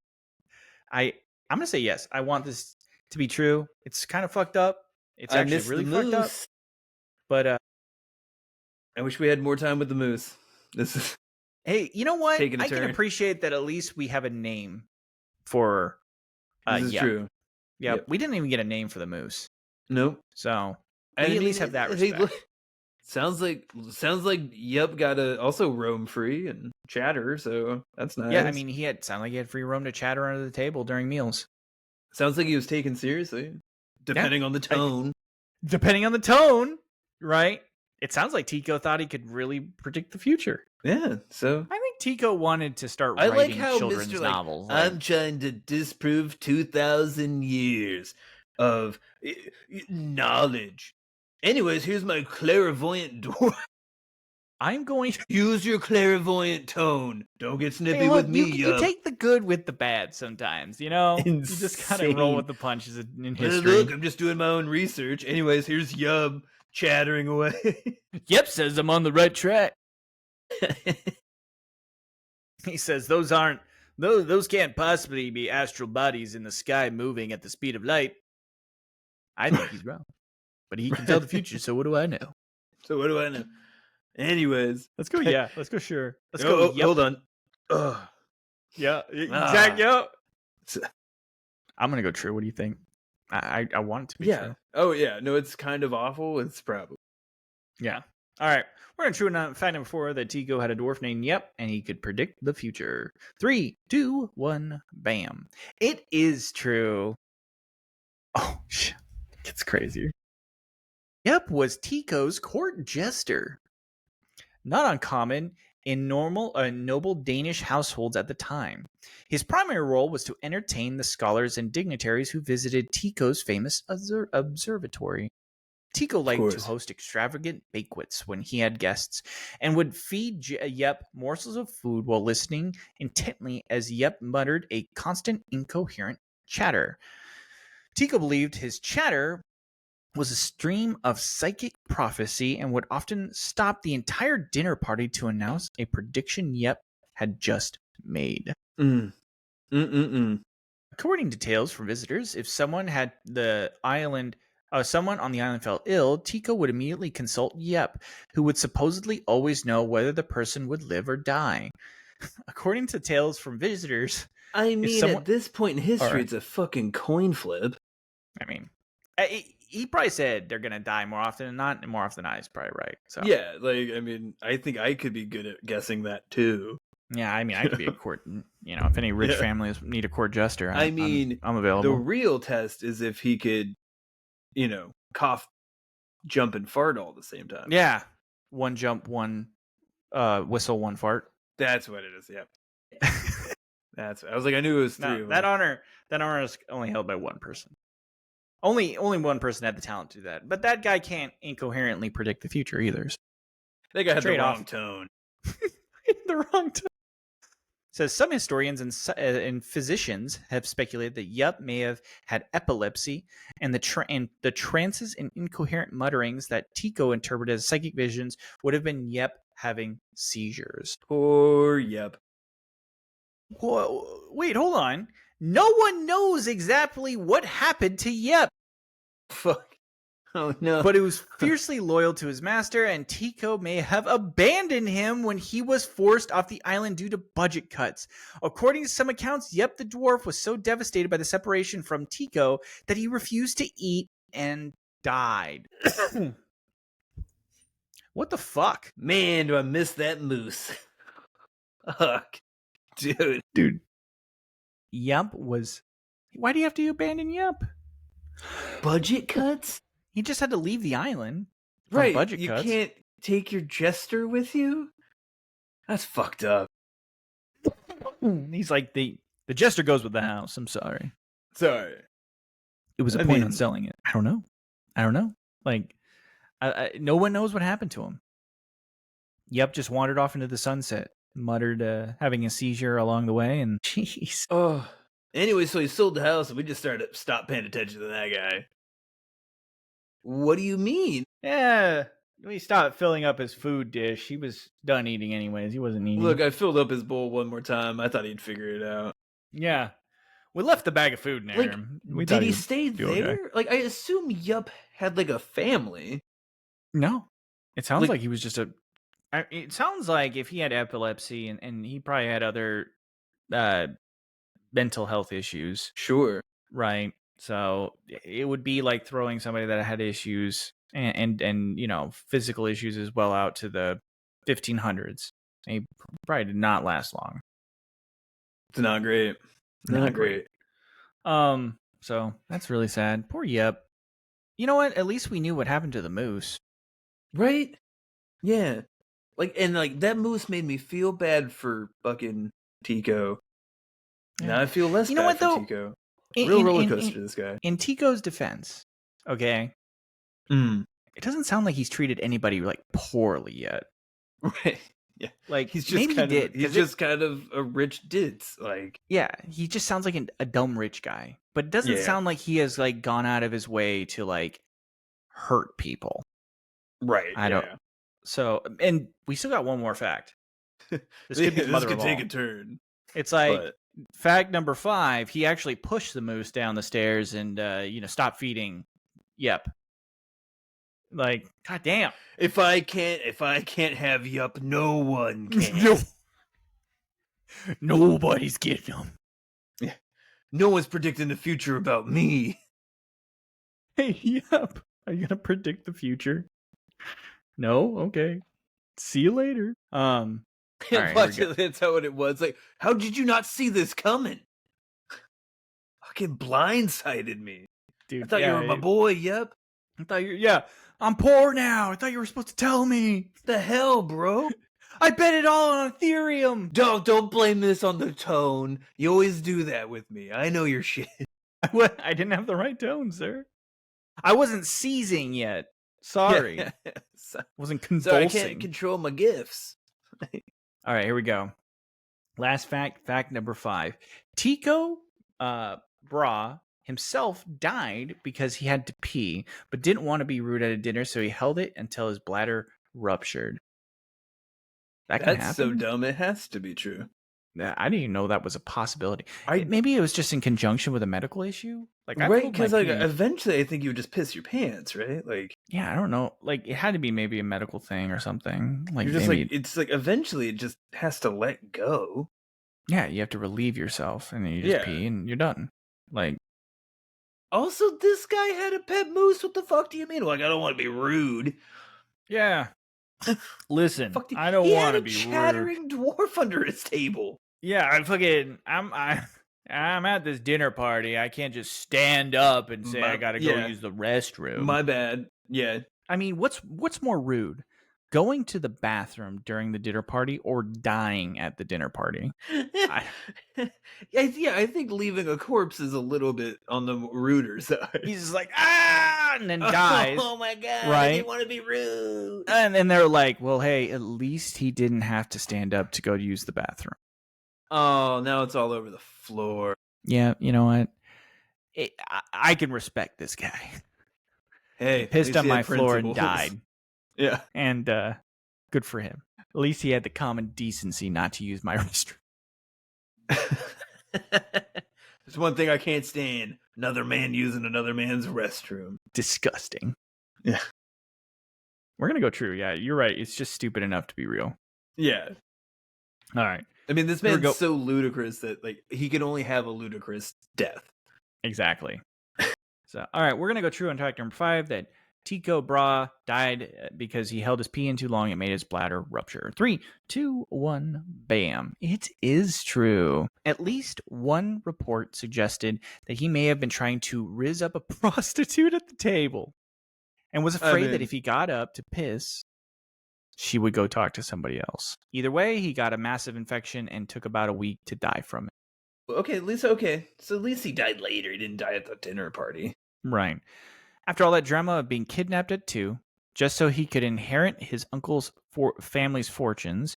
I'm gonna say yes. I want this to be true. It's kind of fucked up. It's actually really fucked up. But I wish we had more time with the moose. This is. Hey, you know what? Taking a I can turn. appreciate that at least we have a name for. This is true. Yeah, we didn't even get a name for the moose. Nope. So we at least have that respect. Hey, sounds like Yup got to also roam free and chatter, so that's nice. Yeah, I mean, sounded like he had free roam to chatter under the table during meals. Sounds like he was taken seriously, depending on the tone. Depending on the tone, right? It sounds like Tycho thought he could really predict the future. Yeah, so I think Tycho wanted to start writing children's novels. I'm trying to disprove 2,000 years of knowledge. Anyways, here's my clairvoyant dwarf. I'm going to use your clairvoyant tone. Don't get snippy with me. You take the good with the bad sometimes, you know? Insane. You just gotta roll with the punches in history. Look, I'm just doing my own research. Anyways, here's Yub chattering away. Yep says I'm on the right track. He says those can't possibly be astral bodies in the sky moving at the speed of light. I think he's wrong. But he can tell the future, so what do I know? Anyways. Let's go, yeah. Let's go, sure. Let's go, yep. Hold on. Yeah, exactly. Yep. I'm going to go true. What do you think? I want it to be true. Oh, yeah. No, it's kind of awful. It's probably. Yeah. All right. We're going to true fact number 4 that Tycho had a dwarf named Yep, and he could predict the future. 3, 2, 1, bam. It is true. Oh, shit. It's crazier. Yep was Tycho's court jester. Not uncommon in noble Danish households at the time. His primary role was to entertain the scholars and dignitaries who visited Tycho's famous observatory. Tycho liked to host extravagant banquets when he had guests and would feed Yep morsels of food while listening intently as Yep muttered a constant incoherent chatter. Tycho believed his chatter was a stream of psychic prophecy and would often stop the entire dinner party to announce a prediction Yep had just made. According to tales from visitors, if someone on the island fell ill, Tycho would immediately consult Yep, who would supposedly always know whether the person would live or die. According to tales from visitors, I mean, at this point in history, it's a fucking coin flip. I mean, he probably said they're gonna die more often than not, and more often than not is probably right. So yeah, like I mean, I think I could be good at guessing that too. Yeah, I mean, I could be a court. You know, if any rich families need a court jester, I'm available. The real test is if he could, cough, jump, and fart all at the same time. Yeah, one jump, one whistle, one fart. That's what it is. Yeah. I was like, I knew it was 3. No, that honor is only held by one person. Only one person had the talent to do that. But that guy can't incoherently predict the future either. So. That guy had the wrong tone. The wrong tone. Says some historians and physicians have speculated that Yup may have had epilepsy, and the trances and incoherent mutterings that Tycho interpreted as psychic visions would have been Yup having seizures. Poor Yup. Whoa, wait, hold on. No one knows exactly what happened to Yep. Fuck. Oh, no. But he was fiercely loyal to his master, and Tycho may have abandoned him when he was forced off the island due to budget cuts. According to some accounts, Yep the dwarf was so devastated by the separation from Tycho that he refused to eat and died. What the fuck? Man, do I miss that moose. Fuck. Dude. Yep was... Why do you have to abandon Yep? Budget cuts? He just had to leave the island. Right. Budget you cuts. Can't take your jester with you? That's fucked up. He's like, the jester goes with the house. I'm sorry. Sorry. It was a point on selling it. I don't know. Like, no one knows what happened to him. Yep, just wandered off into the sunset. Muttered, having a seizure along the way, and jeez. Oh. Anyway, so he sold the house, and we just stopped paying attention to that guy. What do you mean? Yeah, we stopped filling up his food dish. He was done eating anyways. He wasn't eating. Look, I filled up his bowl one more time. I thought he'd figure it out. Yeah, we left the bag of food in there. Like, We did thought he would stay be there? okay. Like, I assume Yup had like a family. No, it sounds Like- like he was just a. It sounds like if he had epilepsy and he probably had other mental health issues, Sure. right? So it would be like throwing somebody that had issues and you know, physical issues as well out to the 1500s. He probably did not last long. It's not great. Not great. So that's really sad. Poor Yep. You know what? At least we knew what happened to the moose. Right? Yeah. Like, and like that moose made me feel bad for fucking Tycho. Yeah. Now I feel less You know bad what, for though? Tycho. Real roller coaster, this guy. In Tico's defense, okay, it doesn't sound like he's treated anybody like poorly yet. Right. Yeah. Like he's just maybe kind he of did. he's just kind of a rich ditz. Like, yeah, he just sounds like a dumb rich guy. But it doesn't sound like he has like gone out of his way to like hurt people. Right. I don't. So, and we still got one more fact. This could be the mother of all. Take a turn. It's like fact number 5. He actually pushed the moose down the stairs and you know, stopped feeding. Yep. Like, goddamn. If I can't have Yup, no one can. No. Nobody's getting him. Yeah. No one's predicting the future about me. Hey, Yep. Are you gonna predict the future? No? Okay. See you later. Right, that's how it was. Like, how did you not see this coming? Fucking blindsided me. Dude, I thought you were my boy, Yep. I thought I'm poor now. I thought you were supposed to tell me. The hell, bro? I bet it all on Ethereum. Don't blame this on the tone. You always do that with me. I know your shit. I didn't have the right tone, sir. I wasn't seizing yet. Sorry. Wasn't convulsing. So I can't control my gifts. All right, here we go. Last fact number 5. Tycho Brahe himself died because he had to pee, but didn't want to be rude at a dinner, so he held it until his bladder ruptured. That's so dumb. It has to be true. I didn't even know that was a possibility. Maybe it was just in conjunction with a medical issue. Like, right? Because like eventually, I think you would just piss your pants, right? Like, yeah, I don't know. Like, it had to be maybe a medical thing or something. Like, you're just like, it's like eventually it just has to let go. Yeah, you have to relieve yourself, and then you just pee, and you're done. Like, also, this guy had a pet moose. What the fuck do you mean? Like, I don't want to be rude. Yeah. Listen, I don't want to be rude. He had a chattering dwarf under his table. Yeah, I'm at this dinner party. I can't just stand up and say I gotta go use the restroom. My bad. Yeah. I mean, what's more rude? Going to the bathroom during the dinner party or dying at the dinner party? I think leaving a corpse is a little bit on the ruder side. He's just like, and then dies. Oh my god, right? I didn't want to be rude. And then they're like, well, hey, at least he didn't have to stand up to go use the bathroom. Oh, now it's all over the floor. Yeah, you know what? I can respect this guy. Hey, he pissed on my floor and died. Yeah. And good for him. At least he had the common decency not to use my restroom. There's one thing I can't stand. Another man using another man's restroom. Disgusting. Yeah. We're going to go true. Yeah, you're right. It's just stupid enough to be real. Yeah. All right. I mean, this man's so ludicrous that like he can only have a ludicrous death. Exactly. So, all right, we're going to go true on fact number 5 that Tycho Brahe died because he held his pee in too long. It made his bladder rupture. 3, 2, 1, bam. It is true. At least one report suggested that he may have been trying to rizz up a prostitute at the table and was afraid that if he got up to piss, she would go talk to somebody else. Either way, he got a massive infection and took about a week to die from it. Okay, so at least he died later. He didn't die at the dinner party. Right. After all that drama of being kidnapped at 2, just so he could inherit his uncle's family's fortunes,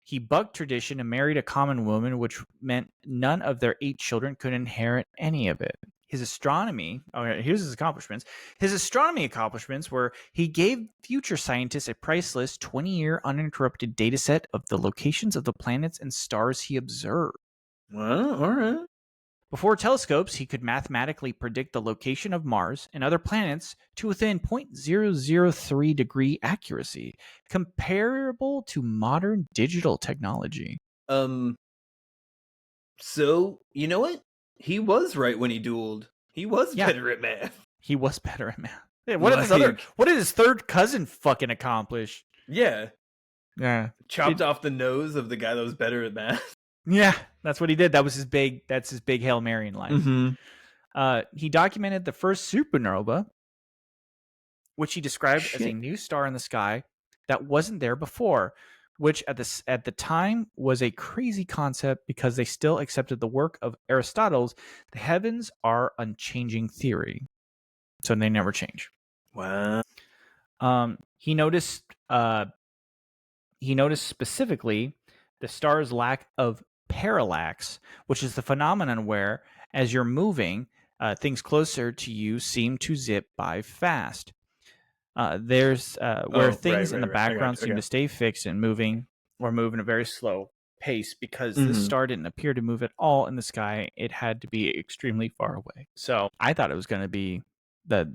he bucked tradition and married a common woman, which meant none of their 8 children could inherit any of it. His astronomy, here's his accomplishments. His astronomy accomplishments were he gave future scientists a priceless 20-year uninterrupted data set of the locations of the planets and stars he observed. Well, all right. Before telescopes, he could mathematically predict the location of Mars and other planets to within 0.003 degree accuracy, comparable to modern digital technology. So, you know what? He was right when he dueled. He was better at math. He was better at math. Hey, what did his third cousin fucking accomplish? Yeah. Yeah. Chopped off the nose of the guy that was better at math. Yeah, that's what he did. That's his big Hail Mary in life. Mm-hmm. He documented the first supernova, which he described as a new star in the sky that wasn't there before, which at the time was a crazy concept because they still accepted the work of Aristotle's the heavens are unchanging theory. So they never change. Wow. He noticed specifically the star's lack of parallax, which is the phenomenon where, as you're moving, things closer to you seem to zip by fast. There's where things in the background seem to stay fixed and moving or move in a very slow pace because this star didn't appear to move at all in the sky. It had to be extremely far away. So I thought it was going to be the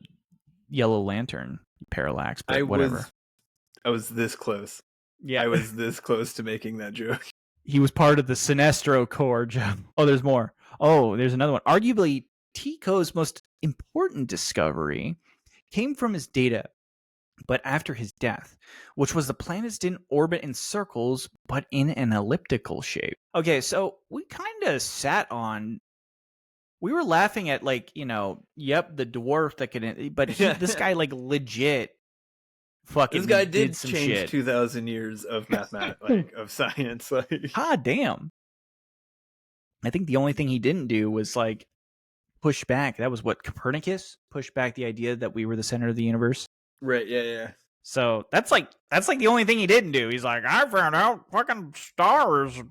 Yellow Lantern parallax, but whatever. I was this close. Yeah, I was this close to making that joke. He was part of the Sinestro Corps, Joe. Oh, there's more. Oh, there's another one. Arguably, Tycho's most important discovery came from his data, but after his death, which was the planets didn't orbit in circles, but in an elliptical shape. Okay, so we kind of we were laughing at the dwarf that could, but this guy legit fucking this guy did some change shit. 2,000 years of mathematics, of science. Damn. I think the only thing he didn't do was push back. That was what Copernicus pushed back the idea that we were the center of the universe. Right. Yeah. So that's the only thing he didn't do. He's like, I found out fucking stars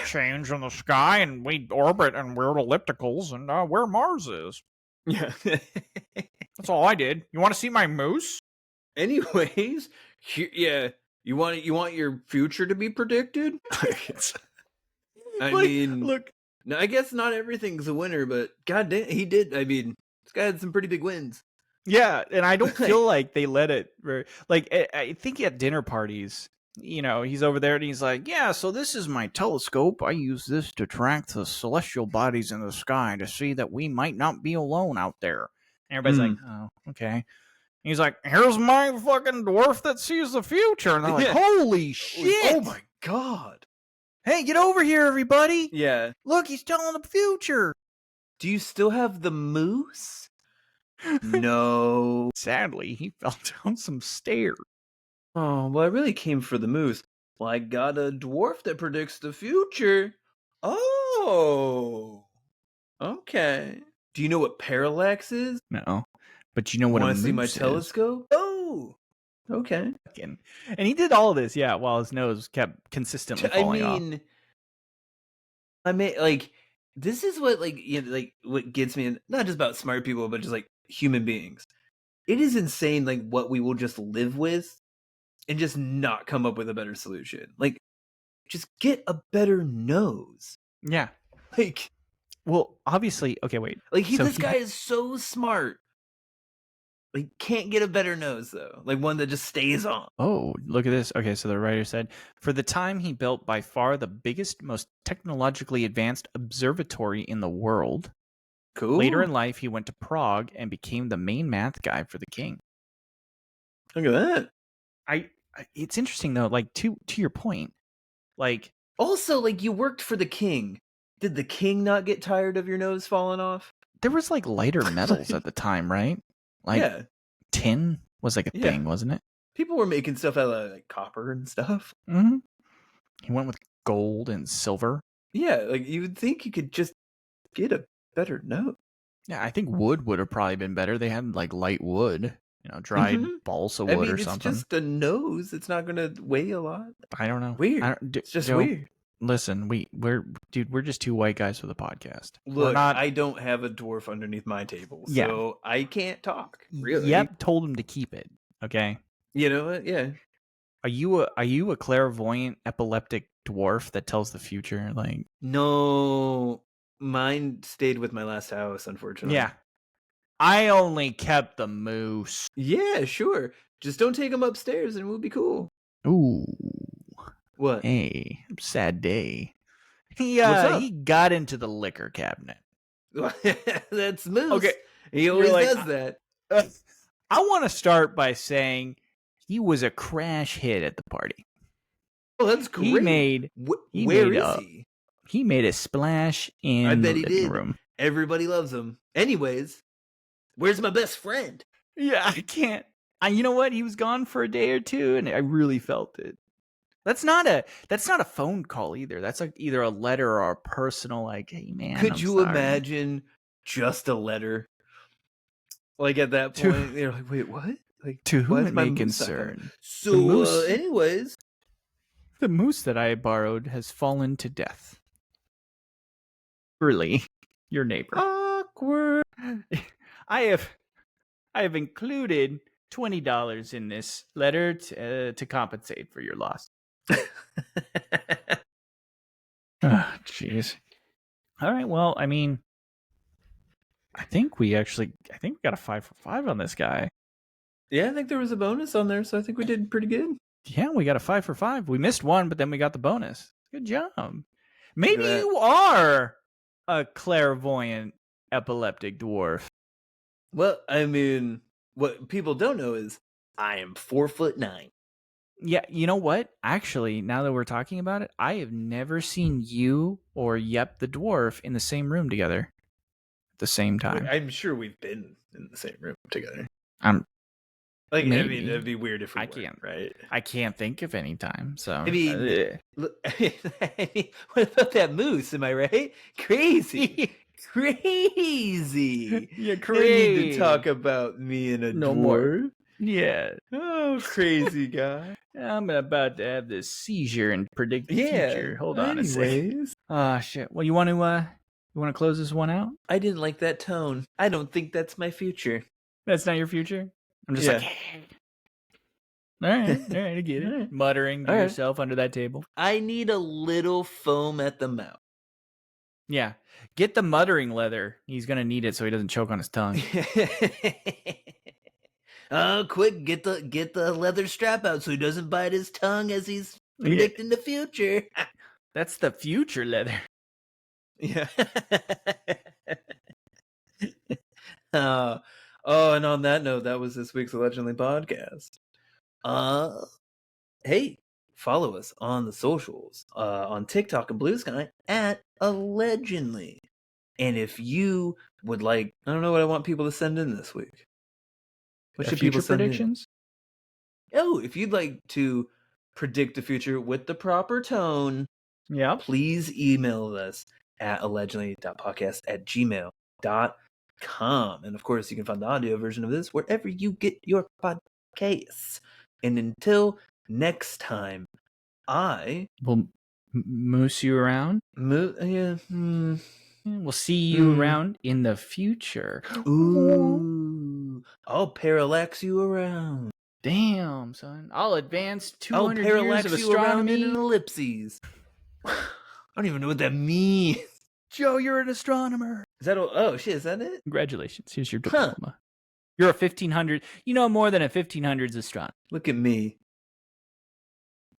change in the sky and we orbit in weird ellipticals and where Mars is. Yeah. That's all I did. You want to see my moose? Anyways, yeah. You want your future to be predicted? I mean, look. No, I guess not everything's a winner, but goddamn, he did. I mean, this guy had some pretty big wins. Yeah, and I don't feel like they let it very. I think at dinner parties, he's over there and he's like, "Yeah, so this is my telescope. I use this to track the celestial bodies in the sky to see that we might not be alone out there." And everybody's like, "Oh, okay." And he's like, "Here's my fucking dwarf that sees the future," and they're like, "Holy shit! Oh my god!" Hey, get over here, everybody! Yeah. Look, he's telling the future. Do you still have the moose? No. Sadly, he fell down some stairs. Oh, well, I really came for the moose. Well, I got a dwarf that predicts the future. Oh. Okay. Do you know what parallax is? No. But you know what a moose is. Want to see my telescope? Oh. Okay. And he did all of this, while his nose kept consistently falling off. I mean, this is what, what gets me, not just about smart people, but just, human beings. It is insane, what we will just live with and just not come up with a better solution. Just get a better nose. Yeah. Well, obviously, okay, wait. This guy is so smart. Can't get a better nose, though. One that just stays on. Oh, look at this. Okay, so the writer said, for the time he built by far the biggest, most technologically advanced observatory in the world. Cool. Later in life, he went to Prague and became the main math guy for the king. Look at that. It's interesting, though, to your point. Also, you worked for the king. Did the king not get tired of your nose falling off? There was, lighter metals at the time, right? Tin was a thing, wasn't it? People were making stuff out of copper and stuff. Mm-hmm. He went with gold and silver. Yeah, you would think you could just get a better nose. Yeah, I think wood would have probably been better. They had light wood, dried balsa wood or something. It's just a nose. It's not going to weigh a lot. I don't know. Weird. It's just weird. Listen, we're just two white guys with a podcast. Look, we're not. I don't have a dwarf underneath my table, Yeah. so I can't talk. Really? Yep, told him to keep it. Okay. You know what? Yeah. Are you a clairvoyant epileptic dwarf that tells the future? Like, No, mine stayed with my last house, unfortunately. yeah. I only kept the moose. Yeah, sure. Just don't take him upstairs and we'll be cool. Ooh. What? Hey, sad day. He What's up? he got into the liquor cabinet. That's Moose. Okay. He always like, does that. I want to start by saying he was a crash hit at the party. Oh, that's great. He made where is he? He made a splash in the living room. Everybody loves him. Anyways, where's my best friend? Yeah, I can't. You know what? He was gone for a day or two, and I really felt it. That's not a phone call either. That's like either a letter or a personal, like, hey man. Could you imagine just a letter? Like at that point, they're like, wait, what? Like, to whom it may concern. So, anyways, the moose that I borrowed has fallen to death. Really, your neighbor. Awkward. I have included $20 in this letter to compensate for your loss. Jeez. All right. Well, I mean, I think we got a 5 for 5 on this guy. Yeah, I think there was a bonus on there, so I think we did pretty good. Yeah, we got a 5 for 5. We missed one, but then we got the bonus. Good job. Maybe you are a clairvoyant epileptic dwarf. Well, I mean, what people don't know is I am 4'9". Yeah, you know what? Actually, now that we're talking about it, I have never seen you or Yep the dwarf in the same room together at the same time. I'm sure we've been in the same room together. Maybe. I mean, it'd be weird if we weren't, right? I can't think of any time. So I mean, what about that moose? Am I right? Crazy. Crazy. You're crazy. No need to talk about me and a dwarf. More. Yeah. Oh, crazy guy. I'm about to have this seizure and predict the future. Hold on a second. Shit. Well, you want to close this one out? I didn't like that tone. I don't think that's my future. That's not your future? I'm just like, all right, I get it. Right. Muttering to yourself under that table. I need a little foam at the mouth. Yeah. Get the muttering leather. He's going to need it so he doesn't choke on his tongue. Oh, quick, get the leather strap out so he doesn't bite his tongue as he's predicting the future. That's the future leather. Yeah. And on that note, that was this week's Allegendly podcast. Hey, follow us on the socials, on TikTok and Blue Sky at Allegendly. And if you would like, I don't know what I want people to send in this week. What should people send predictions? In? Oh, if you'd like to predict the future with the proper tone, please email us at allegendly.podcast@gmail.com. And of course, you can find the audio version of this wherever you get your podcasts. And until next time, I will moose you around. We'll see you around in the future. Ooh. I'll parallax you around. Damn, son. I'll advance 200 years of astronomy. In ellipses. I don't even know what that means. Joe, you're an astronomer. Is that oh shit, is that it? Congratulations. Here's your diploma. You're a 1500. You know more than a 1500s astronomer. Look at me.